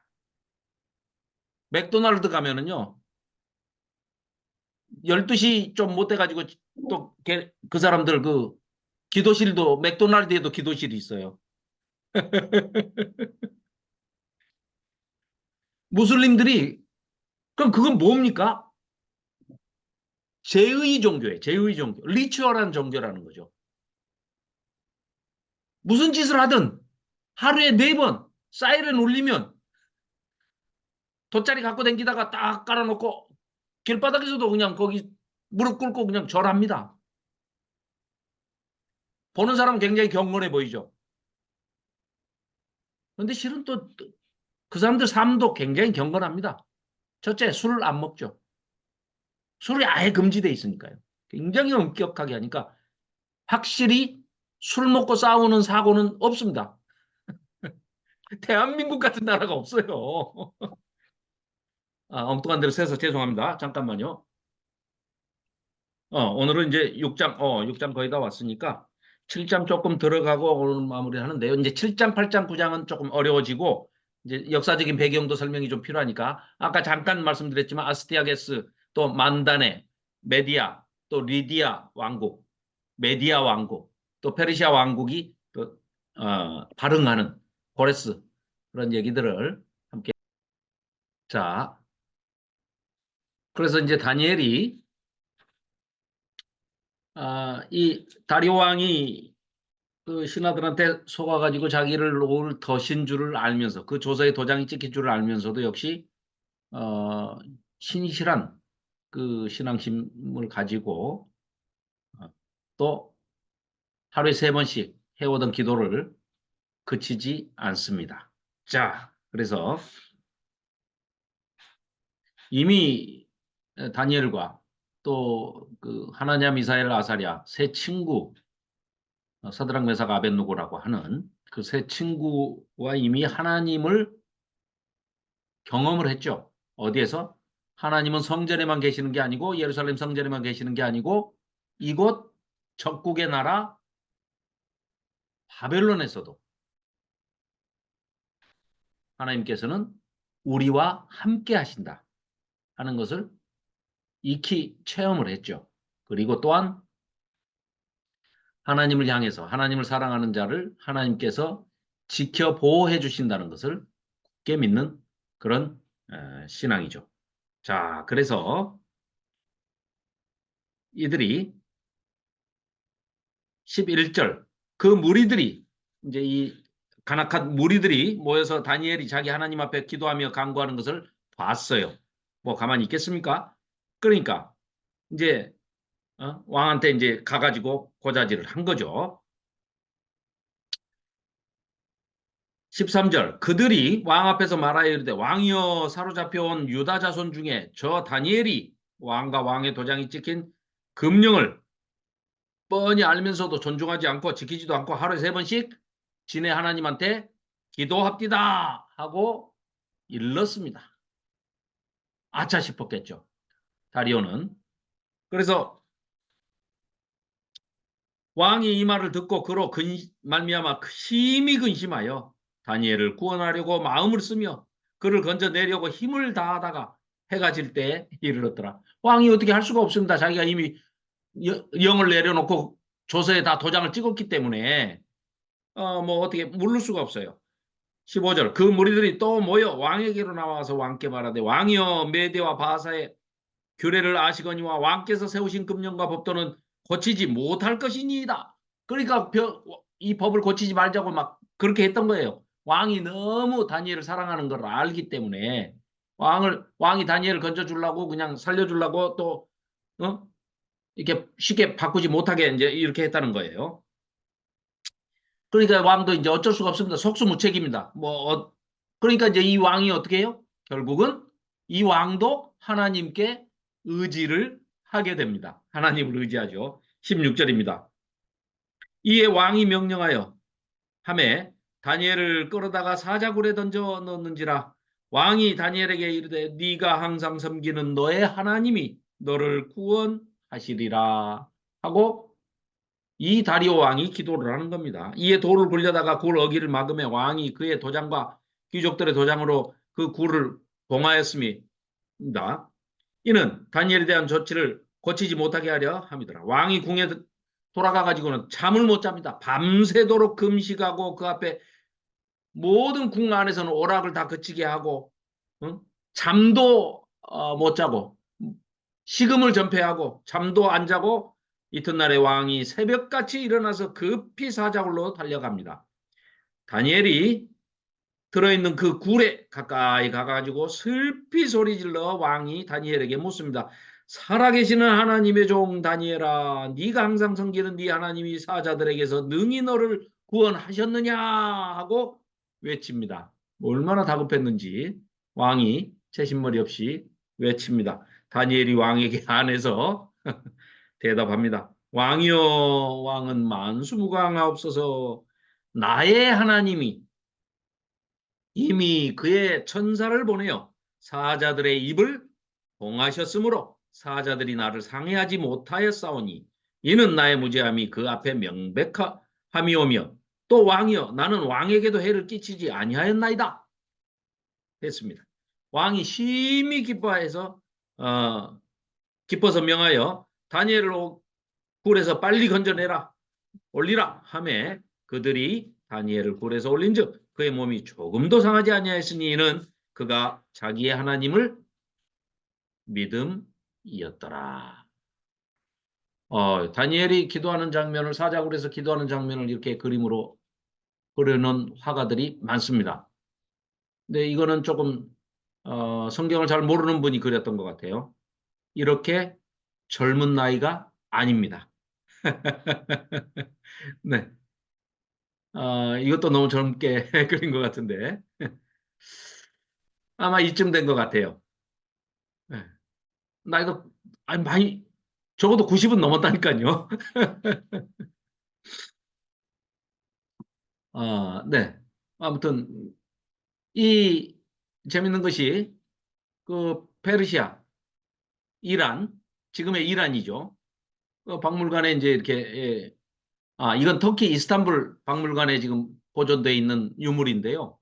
맥도날드 가면은요. 12시 좀 못 돼가지고 또 그 사람들 그 기도실도 맥도날드에도 기도실이 있어요. 무슬림들이 그럼 그건 뭡니까? 제의 종교예요. 제의 종교. 리추얼한 종교라는 거죠. 무슨 짓을 하든 하루에 4번 사이렌 울리면 돗자리 갖고 다니다가 딱 깔아놓고 길바닥에서도 그냥 거기 무릎 꿇고 그냥 절합니다. 보는 사람은 굉장히 경건해 보이죠. 그런데 실은 또 그 사람들 삶도 굉장히 경건합니다. 첫째, 술을 안 먹죠. 술이 아예 금지돼 있으니까요. 굉장히 엄격하게 하니까 확실히 술 먹고 싸우는 사고는 없습니다. 대한민국 같은 나라가 없어요. 엉뚱한 데로 새서 죄송합니다. 잠깐만요. 오늘은 이제 6장 거의 다 왔으니까 7장 조금 들어가고 오늘 마무리 하는데요. 이제 7장, 8장, 9장은 조금 어려워지고 이제 역사적인 배경도 설명이 좀 필요하니까 아까 잠깐 말씀드렸지만 아스티아게스 또 만다네, 메디아 또 리디아 왕국, 메디아 왕국 또 페르시아 왕국이 그 발흥하는 고레스 그런 얘기들을 함께. 자, 그래서 이제 다니엘이 이 다리오 왕이 그 신하들한테 속아가지고 자기를 올 덫인 줄을 알면서 그 조서에 도장이 찍힌 줄을 알면서도 역시 신실한 그 신앙심을 가지고 또 하루에 3번씩 해오던 기도를 그치지 않습니다. 자, 그래서 이미 다니엘과 또 그 하나냐, 미사엘, 아사랴 세 친구 사드락, 메삭, 아벳느고라고 하는 그 세 친구와 이미 하나님을 경험을 했죠. 어디에서? 하나님은 성전에만 계시는 게 아니고 예루살렘 성전에만 계시는 게 아니고 이곳 적국의 나라 바벨론에서도 하나님께서는 우리와 함께 하신다 하는 것을 익히 체험을 했죠. 그리고 또한 하나님을 향해서 하나님을 사랑하는 자를 하나님께서 지켜 보호해 주신다는 것을 굳게 믿는 그런 신앙이죠. 자, 그래서 이들이 11절 그 무리들이 이제 이 간악한 무리들이 모여서 다니엘이 자기 하나님 앞에 기도하며 간구하는 것을 봤어요. 뭐 가만히 있겠습니까? 그러니까 이제 왕한테 이제 가가지고 고자질을 한 거죠. 13절 그들이 왕 앞에서 말하여 이르되 왕이여 사로잡혀온 유다 자손 중에 저 다니엘이 왕과 왕의 도장이 찍힌 금령을 뻔히 알면서도 존중하지 않고 지키지도 않고 하루에 3번씩 지네 하나님한테 기도합디다 하고 일렀습니다. 아차 싶었겠죠. 다리오는. 그래서 왕이 이 말을 듣고 그로 말미암아 심히 근심하여 다니엘을 구원하려고 마음을 쓰며 그를 건져내려고 힘을 다하다가 해가 질 때에 이르렀더라. 왕이 어떻게 할 수가 없습니다. 자기가 이미 영을 내려놓고 조서에 다 도장을 찍었기 때문에 뭐 어떻게 물을 수가 없어요. 15절 그 무리들이 또 모여 왕에게로 나와서 왕께 말하되 왕이여 메대와 바사의 규례를 아시거니와 왕께서 세우신 금령과 법도는 고치지 못할 것이니이다. 그러니까 이 법을 고치지 말자고 막 그렇게 했던 거예요. 왕이 너무 다니엘을 사랑하는 걸 알기 때문에 왕이 다니엘을 건져주려고 그냥 살려주려고 또 이렇게 쉽게 바꾸지 못하게 이제 이렇게 했다는 거예요. 그러니까 왕도 이제 어쩔 수가 없습니다. 속수무책입니다. 그러니까 이제 이 왕이 어떻게 해요? 결국은 이 왕도 하나님께 의지를 하게 됩니다. 하나님을 의지하죠. 16절입니다. 이에 왕이 명령하여 하매 다니엘을 끌어다가 사자굴에 던져 넣는지라 왕이 다니엘에게 이르되 네가 항상 섬기는 너의 하나님이 너를 구원하시리라 하고 이 다리오 왕이 기도를 하는 겁니다. 이에 돌을 굴려다가 굴 어기를 막으며 왕이 그의 도장과 귀족들의 도장으로 그 굴을 봉하였음이다. 이는 다니엘에 대한 조치를 고치지 못하게 하려 함이더라. 왕이 궁에 돌아가가지고는 잠을 못 잡니다. 밤새도록 금식하고 그 앞에 모든 궁 안에서는 오락을 다 그치게 하고 잠도 못 자고 식음을 전폐하고 잠도 안 자고 이튿날에 왕이 새벽같이 일어나서 급히 사자굴로 달려갑니다. 다니엘이 들어있는 그 굴에 가까이 가가지고 슬피 소리질러 왕이 다니엘에게 묻습니다. 살아계시는 하나님의 종 다니엘아, 네가 항상 섬기는 네 하나님이 사자들에게서 능히 너를 구원하셨느냐 하고 외칩니다. 얼마나 다급했는지 왕이 채신머리 없이 외칩니다. 다니엘이 왕에게 안에서 대답합니다. 왕이여, 왕은 만수무강하옵소서. 나의 하나님이 이미 그의 천사를 보내어 사자들의 입을 봉하셨으므로 사자들이 나를 상해하지 못하였사오니 이는 나의 무죄함이 그 앞에 명백함이오며 또 왕이여 나는 왕에게도 해를 끼치지 아니하였나이다 했습니다. 왕이 심히 기뻐해서 기뻐서 명하여 다니엘을 굴에서 빨리 건져내라 올리라 하매 그들이 다니엘을 굴에서 올린즉 그의 몸이 조금도 상하지 아니하였으니 이는 그가 자기의 하나님을 믿음이었더라. 다니엘이 기도하는 장면을 사자굴에서 기도하는 장면을 이렇게 그림으로 그려놓은 화가들이 많습니다. 근데 이거는 조금 성경을 잘 모르는 분이 그렸던 것 같아요. 이렇게 젊은 나이가 아닙니다. 네. 이것도 너무 젊게 그린 것 같은데 아마 이쯤 된 것 같아요. 네. 나이도 아니 많이 적어도 90은 넘었다니까요. 네. 아무튼 이 재밌는 것이 그 페르시아, 이란, 지금의 이란이죠. 그 박물관에 이제 이렇게 이건 터키 이스탄불 박물관에 지금 보존되어 있는 유물인데요.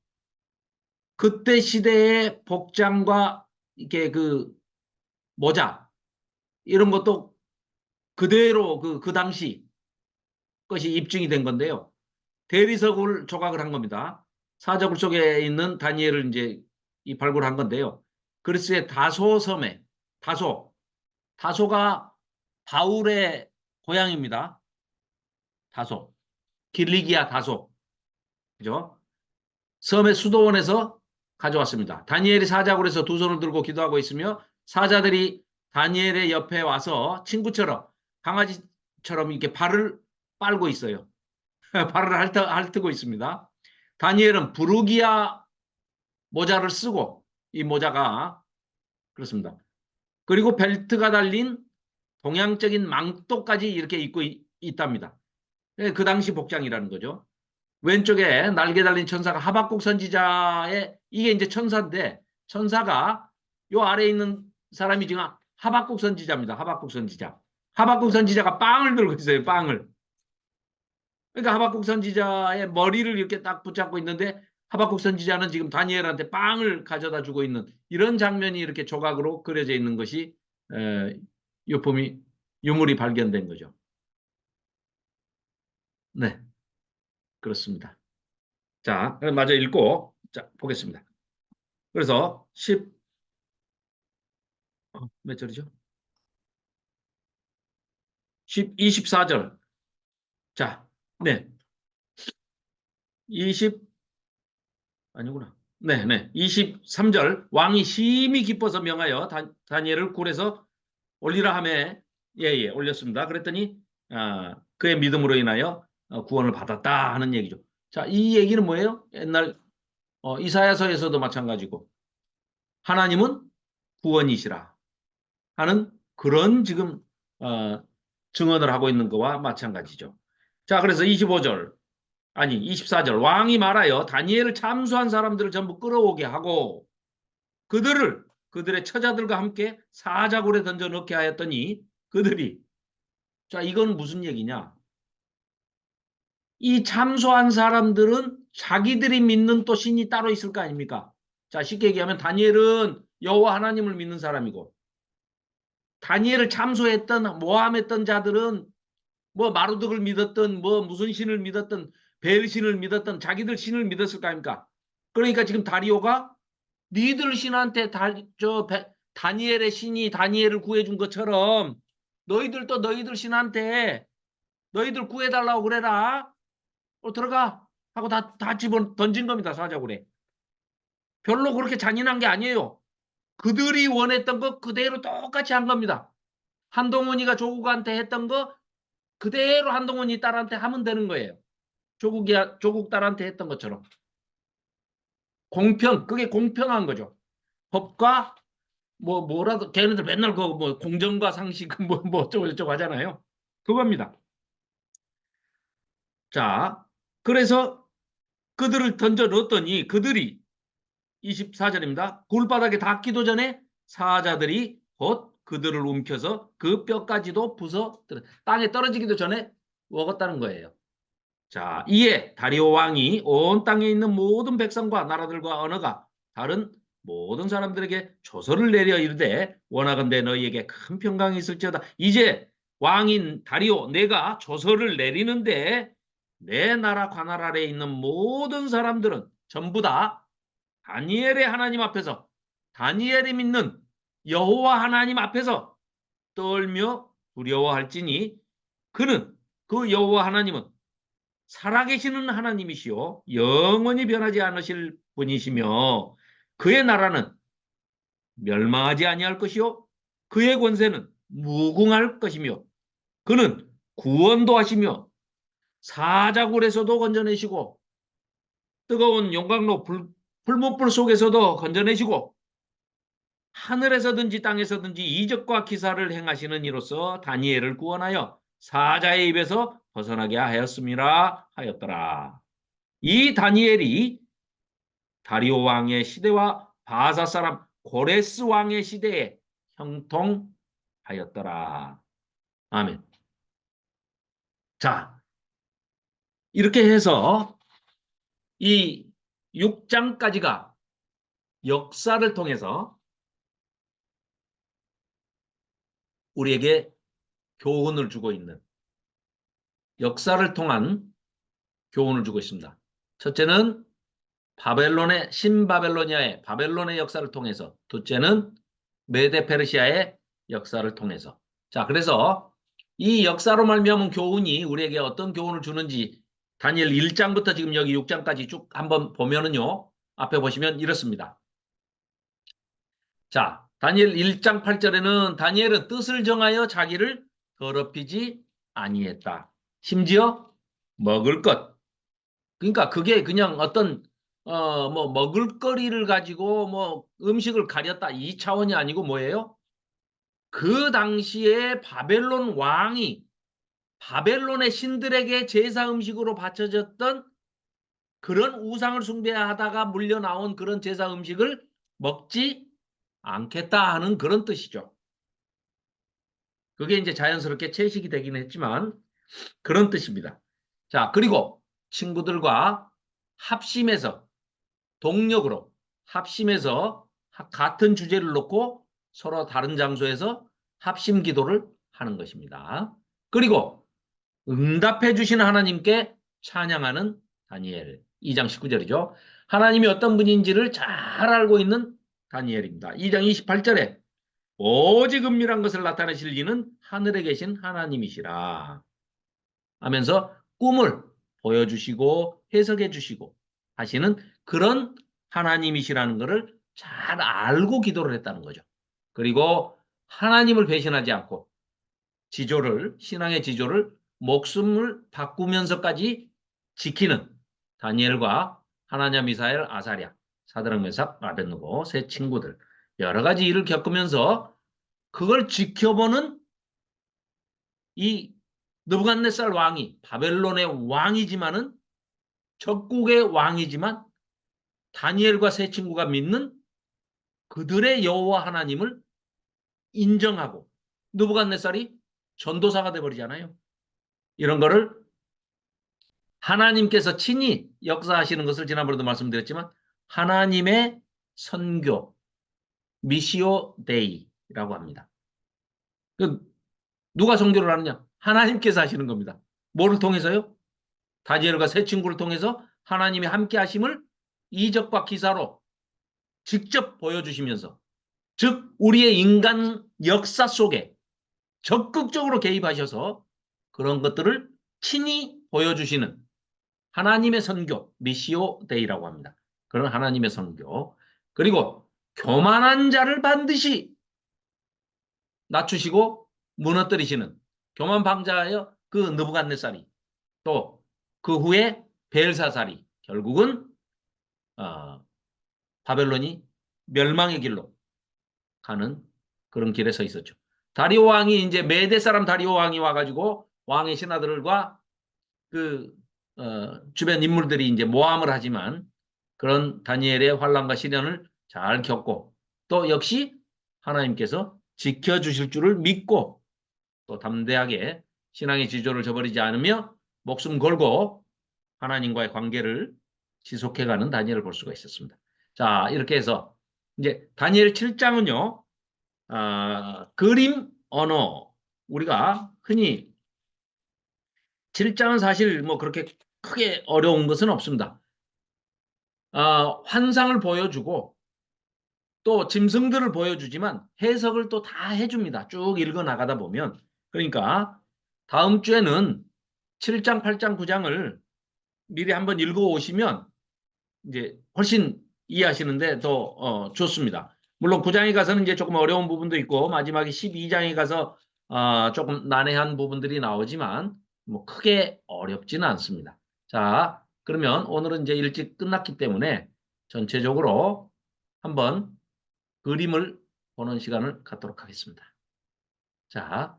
그때 시대의 복장과 이렇게 그 모자 이런 것도 그대로 그 당시 것이 입증이 된 건데요. 대리석을 조각을 한 겁니다. 사자굴 속에 있는 다니엘을 이제 이 발굴한 건데요. 그리스의 다소 섬에 다소가 바울의 고향입니다. 다소. 길리기아 다소. 그죠? 섬의 수도원에서 가져왔습니다. 다니엘이 사자굴에서 두 손을 들고 기도하고 있으며 사자들이 다니엘의 옆에 와서 친구처럼 강아지처럼 이렇게 발을 빨고 있어요. 발을 핥고 있습니다. 다니엘은 부르기아 모자를 쓰고 이 모자가 그렇습니다. 그리고 벨트가 달린 동양적인 망토까지 이렇게 입고 있답니다. 그 당시 복장이라는 거죠. 왼쪽에 날개 달린 천사가 하박국 선지자의 이게 이제 천사인데 천사가 요 아래에 있는 사람이 지금 하박국 선지자입니다. 하박국 선지자. 하박국 선지자가 빵을 들고 있어요. 빵을. 그러니까 하박국 선지자의 머리를 이렇게 딱 붙잡고 있는데 하박국 선지자는 지금 다니엘한테 빵을 가져다 주고 있는 이런 장면이 이렇게 조각으로 그려져 있는 것이 유품이 유물이 발견된 거죠. 네, 그렇습니다. 자, 마저 읽고 자, 보겠습니다. 그래서 몇 절이죠? 24절. 자, 네. 20 아니구나. 네, 네. 23절. 왕이 심히 기뻐서 명하여 다니엘을 굴에서 올리라 하매 예, 올렸습니다. 그랬더니 그의 믿음으로 인하여 구원을 받았다 하는 얘기죠. 자, 이 얘기는 뭐예요? 옛날 이사야서에서도 마찬가지고 하나님은 구원이시라 하는 그런 지금 증언을 하고 있는 것과 마찬가지죠. 자, 그래서 24절 왕이 말하여 다니엘을 참수한 사람들을 전부 끌어오게 하고 그들의 처자들과 함께 사자굴에 던져 넣게 하였더니 그들이 자, 이건 무슨 얘기냐? 이 참소한 사람들은 자기들이 믿는 또 신이 따로 있을 거 아닙니까? 자, 쉽게 얘기하면 다니엘은 여호와 하나님을 믿는 사람이고 다니엘을 참소했던 모함했던 자들은 뭐 마루득을 믿었던 뭐 무슨 신을 믿었던 벨 신을 믿었던 자기들 신을 믿었을 거 아닙니까? 그러니까 지금 다리오가 니들 신한테 다니엘의 신이 다니엘을 구해준 것처럼 너희들도 너희들 신한테 너희들 구해달라고 그래라. 들어가 하고 다 집어 던진 겁니다. 사자굴에. 별로 그렇게 잔인한 게 아니에요. 그들이 원했던 거 그대로 똑같이 한 겁니다. 한동훈이가 조국한테 했던 거 그대로 한동훈이 딸한테 하면 되는 거예요. 조국 딸한테 했던 것처럼. 그게 공평한 거죠. 법과 뭐라도 걔네들 맨날 뭐 공정과 상식 뭐 어쩌고 저쩌고 하잖아요. 그겁니다. 자, 그래서 그들을 던져 넣었더니 그들이 24절입니다. 굴바닥에 닿기도 전에 사자들이 곧 그들을 움켜서 그 뼈까지도 부서 땅에 떨어지기도 전에 먹었다는 거예요. 자, 이에 다리오 왕이 온 땅에 있는 모든 백성과 나라들과 언어가 다른 모든 사람들에게 조서를 내려 이르되 원하건대 너희에게 큰 평강이 있을지어다. 이제 왕인 다리오 내가 조서를 내리는데 내 나라 관할 아래에 있는 모든 사람들은 전부 다 다니엘의 하나님 앞에서, 다니엘이 믿는 여호와 하나님 앞에서 떨며 두려워할지니 그는, 그 여호와 하나님은 살아계시는 하나님이시요 영원히 변하지 않으실 분이시며 그의 나라는 멸망하지 아니할 것이요 그의 권세는 무궁할 것이며 그는 구원도 하시며 사자굴에서도 건져내시고 뜨거운 용광로 불못불 속에서도 건져내시고 하늘에서든지 땅에서든지 이적과 기사를 행하시는 이로써 다니엘을 구원하여 사자의 입에서 벗어나게 하였음이라 하였더라. 이 다니엘이 다리오 왕의 시대와 바사 사람 고레스 왕의 시대에 형통하였더라. 아멘. 자, 이렇게 해서 이 6장까지가 역사를 통해서 우리에게 교훈을 주고 있는, 역사를 통한 교훈을 주고 있습니다. 첫째는 바벨론의, 신바벨로니아의 바벨론의 역사를 통해서, 둘째는 메데 페르시아의 역사를 통해서. 자, 그래서 이 역사로 말미암은 교훈이 우리에게 어떤 교훈을 주는지 다니엘 1장부터 지금 여기 6장까지 쭉 한번 보면은요, 앞에 보시면 이렇습니다. 자, 다니엘 1장 8절에는 다니엘은 뜻을 정하여 자기를 더럽히지 아니했다. 심지어 먹을 것. 그러니까 그게 그냥 어떤 뭐 먹을거리를 가지고 뭐 음식을 가렸다 이 차원이 아니고 뭐예요? 그 당시에 바벨론 왕이 바벨론의 신들에게 제사 음식으로 바쳐졌던 그런 우상을 숭배하다가 물려나온 그런 제사 음식을 먹지 않겠다 하는 그런 뜻이죠. 그게 이제 자연스럽게 채식이 되긴 했지만 그런 뜻입니다. 자, 그리고 친구들과 합심해서, 동력으로 합심해서 같은 주제를 놓고 서로 다른 장소에서 합심 기도를 하는 것입니다. 그리고 응답해 주신 하나님께 찬양하는 다니엘. 2장 19절이죠. 하나님이 어떤 분인지를 잘 알고 있는 다니엘입니다. 2장 28절에 오직 은밀한 것을 나타내실 이는 하늘에 계신 하나님이시라 하면서 꿈을 보여주시고 해석해 주시고 하시는 그런 하나님이시라는 것을 잘 알고 기도를 했다는 거죠. 그리고 하나님을 배신하지 않고 지조를, 신앙의 지조를 목숨을 바꾸면서까지 지키는 다니엘과 하나냐, 미사엘, 아사랴, 사드락, 메삭, 아벳느고 세 친구들 여러 가지 일을 겪으면서 그걸 지켜보는 이 느부갓네살 왕이 바벨론의 왕이지만은 적국의 왕이지만 다니엘과 세 친구가 믿는 그들의 여호와 하나님을 인정하고 느부갓네살이 전도사가 돼버리잖아요. 이런 거를 하나님께서 친히 역사하시는 것을 지난번에도 말씀드렸지만 하나님의 선교, 미시오 데이라고 합니다. 누가 선교를 하느냐? 하나님께서 하시는 겁니다. 뭐를 통해서요? 다니엘과 세 친구를 통해서 하나님이 함께 하심을 이적과 기사로 직접 보여주시면서, 즉 우리의 인간 역사 속에 적극적으로 개입하셔서 그런 것들을 친히 보여주시는 하나님의 선교, 미시오 데이라고 합니다. 그런 하나님의 선교. 그리고 교만한 자를 반드시 낮추시고 무너뜨리시는 교만 방자예요. 그 느부갓네살이 또 그 후에 벨사살이 결국은 바벨론이 멸망의 길로 가는 그런 길에 서 있었죠. 다리오 왕이 이제 메대 사람 다리오 왕이 와가지고 왕의 신하들과 그 주변 인물들이 이제 모함을 하지만 그런 다니엘의 환난과 시련을 잘 겪고 또 역시 하나님께서 지켜주실 줄을 믿고 또 담대하게 신앙의 지조를 저버리지 않으며 목숨 걸고 하나님과의 관계를 지속해가는 다니엘을 볼 수가 있었습니다. 자, 이렇게 해서 이제 다니엘 7장은요, 그림 언어. 우리가 흔히 7장은 사실 뭐 그렇게 크게 어려운 것은 없습니다. 환상을 보여주고 또 짐승들을 보여주지만 해석을 또 다 해줍니다. 쭉 읽어 나가다 보면. 그러니까 다음 주에는 7장, 8장, 9장을 미리 한번 읽어 오시면 이제 훨씬 이해하시는데 더 좋습니다. 물론 9장에 가서는 이제 조금 어려운 부분도 있고 마지막에 12장에 가서 조금 난해한 부분들이 나오지만 뭐 크게 어렵지는 않습니다. 자, 그러면 오늘은 이제 일찍 끝났기 때문에 전체적으로 한번 그림을 보는 시간을 갖도록 하겠습니다. 자,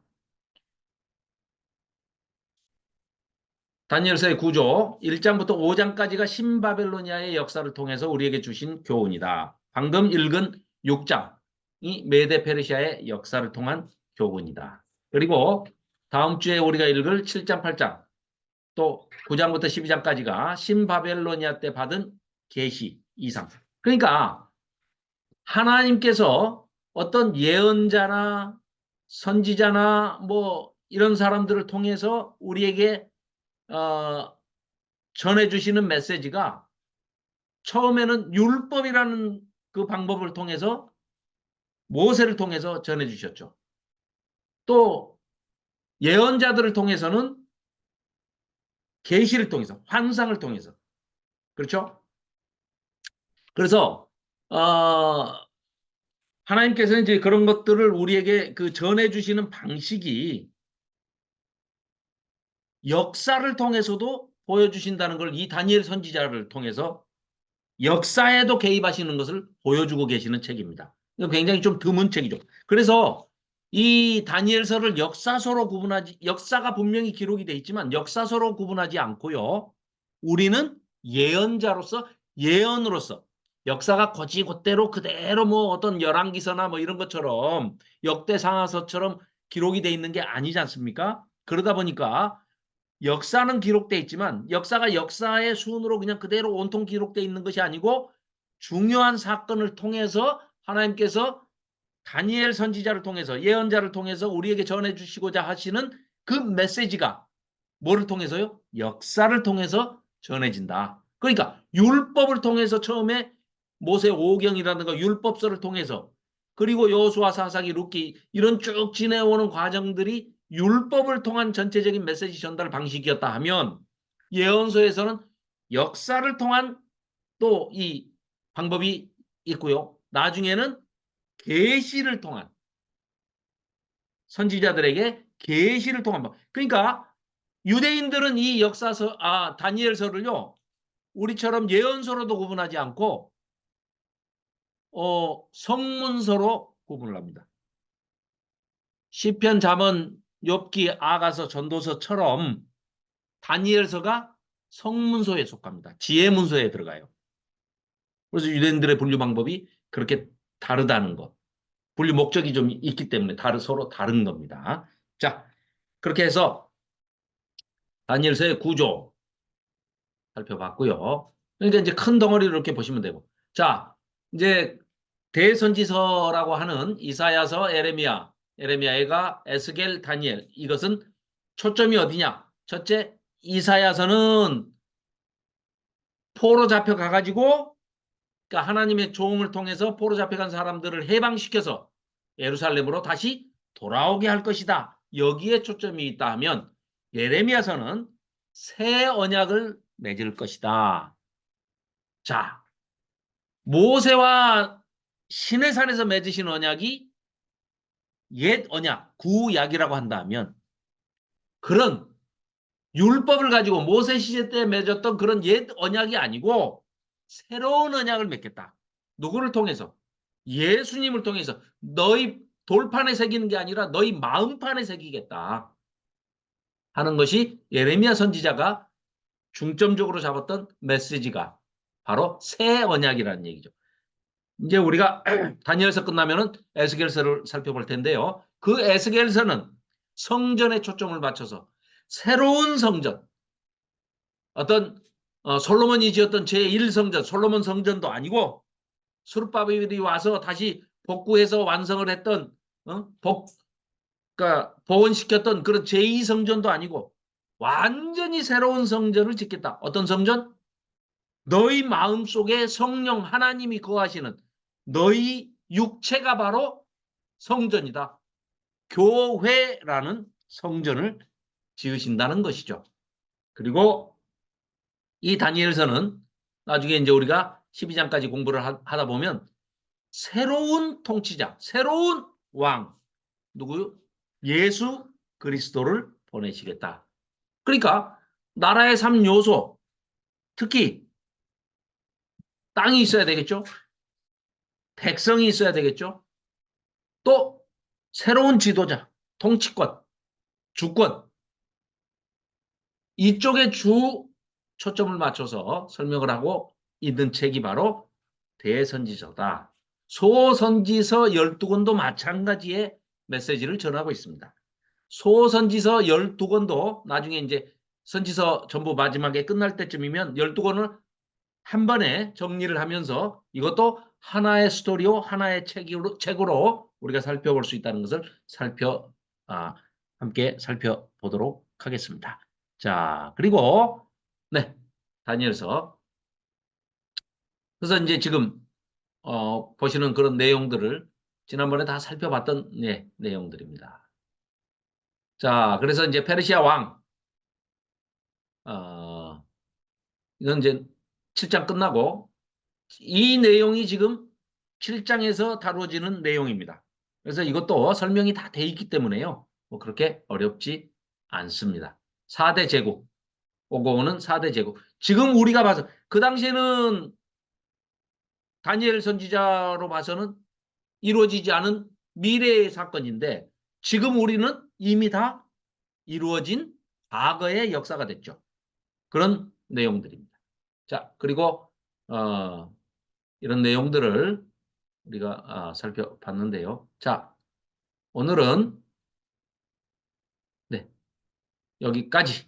다니엘서의 구조 1장부터 5장까지가 신바벨로니아의 역사를 통해서 우리에게 주신 교훈이다. 방금 읽은 6장이 메데 페르시아의 역사를 통한 교훈이다. 그리고 다음 주에 우리가 읽을 7장, 8장 또 9장부터 12장까지가 신바벨로니아 때 받은 계시 이상. 그러니까 하나님께서 어떤 예언자나 선지자나 뭐 이런 사람들을 통해서 우리에게 어, 전해주시는 메시지가 처음에는 율법이라는 그 방법을 통해서 모세를 통해서 전해주셨죠. 또 예언자들을 통해서는 계시를 통해서 환상을 통해서 그렇죠? 그래서 하나님께서는 이제 그런 것들을 우리에게 그 전해주시는 방식이 역사를 통해서도 보여주신다는 걸 이 다니엘 선지자를 통해서 역사에도 개입하시는 것을 보여주고 계시는 책입니다. 굉장히 좀 드문 책이죠. 그래서 이 다니엘서를 역사서로 구분하지, 역사가 분명히 기록이 돼 있지만 역사서로 구분하지 않고요. 우리는 예언자로서, 예언으로서 역사가 곧대로 그대로 뭐 어떤 열왕기서나 뭐 이런 것처럼 역대상하서처럼 기록이 돼 있는 게 아니지 않습니까? 그러다 보니까 역사는 기록돼 있지만 역사가 역사의 순으로 그냥 그대로 온통 기록돼 있는 것이 아니고 중요한 사건을 통해서 하나님께서 다니엘 선지자를 통해서 예언자를 통해서 우리에게 전해주시고자 하시는 그 메시지가 뭐를 통해서요? 역사를 통해서 전해진다. 그러니까 율법을 통해서 처음에 모세 오경이라든가 율법서를 통해서 그리고 여호수아 사사기 룻기 이런 쭉 지내오는 과정들이 율법을 통한 전체적인 메시지 전달 방식이었다 하면 예언서에서는 역사를 통한 또 이 방법이 있고요. 나중에는 계시를 통한 선지자들에게 계시를 통한 방. 그러니까 유대인들은 이 역사서 다니엘서를요. 우리처럼 예언서로도 구분하지 않고 성문서로 구분을 합니다. 시편, 잠언, 욥기, 아가서, 전도서처럼 다니엘서가 성문서에 속합니다. 지혜문서에 들어가요. 그래서 유대인들의 분류 방법이 그렇게 다르다는 것. 분류 목적이 좀 있기 때문에 서로 다른 겁니다. 자, 그렇게 해서 다니엘서의 구조 살펴봤고요. 그러니까 이제 큰 덩어리를 이렇게 보시면 되고. 자, 이제 대선지서라고 하는 이사야서, 에레미야가 에스겔, 다니엘. 이것은 초점이 어디냐? 첫째, 이사야서는 포로 잡혀가가지고 그러니까 하나님의 종을 통해서 포로 잡혀간 사람들을 해방시켜서 예루살렘으로 다시 돌아오게 할 것이다. 여기에 초점이 있다 하면 예레미야서는 새 언약을 맺을 것이다. 자, 모세와 시내산에서 맺으신 언약이 옛 언약, 구약이라고 한다면 그런 율법을 가지고 모세 시대 때 맺었던 그런 옛 언약이 아니고 새로운 언약을 맺겠다. 누구를 통해서? 예수님을 통해서 너희 돌판에 새기는 게 아니라 너희 마음판에 새기겠다 하는 것이 예레미야 선지자가 중점적으로 잡았던 메시지가 바로 새 언약이라는 얘기죠. 이제 우리가 다니엘서 끝나면은 에스겔서를 살펴볼 텐데요. 그 에스겔서는 성전에 초점을 맞춰서 새로운 성전, 어떤 솔로몬이 지었던 제1성전, 솔로몬 성전도 아니고 수르바벨이 와서 다시 복구해서 완성을 했던 그러니까 복원시켰던 그런 제2성전도 아니고 완전히 새로운 성전을 짓겠다. 어떤 성전? 너희 마음속에 성령 하나님이 거하시는 너희 육체가 바로 성전이다. 교회라는 성전을 지으신다는 것이죠. 그리고 이 다니엘서는 나중에 이제 우리가 12장까지 공부를 하다 보면 새로운 통치자, 새로운 왕, 누구요? 예수 그리스도를 보내시겠다. 그러니까 나라의 3요소, 특히 땅이 있어야 되겠죠? 백성이 있어야 되겠죠? 또 새로운 지도자, 통치권, 주권, 이쪽에 주 초점을 맞춰서 설명을 하고 있는 책이 바로 대선지서다. 소선지서 12권도 마찬가지의 메시지를 전하고 있습니다. 소선지서 12권도 나중에 이제 선지서 전부 마지막에 끝날 때쯤이면 12권을 한 번에 정리를 하면서 이것도 하나의 스토리요, 하나의 책으로 우리가 살펴볼 수 있다는 것을 함께 살펴보도록 하겠습니다. 자, 그리고 네, 다니엘서. 그래서 이제 지금 보시는 그런 내용들을 지난번에 다 살펴봤던 내용들입니다. 자, 그래서 이제 페르시아 왕, 이건 이제 7장 끝나고 이 내용이 지금 7장에서 다루어지는 내용입니다. 그래서 이것도 설명이 다 돼 있기 때문에요. 뭐 그렇게 어렵지 않습니다. 4대 제국, 오고오는 4대 제국. 지금 우리가 봐서 그 당시에는 다니엘 선지자로 봐서는 이루어지지 않은 미래의 사건인데 지금 우리는 이미 다 이루어진 과거의 역사가 됐죠. 그런 내용들입니다. 자, 그리고 이런 내용들을 우리가 살펴봤는데요. 자, 오늘은 네, 여기까지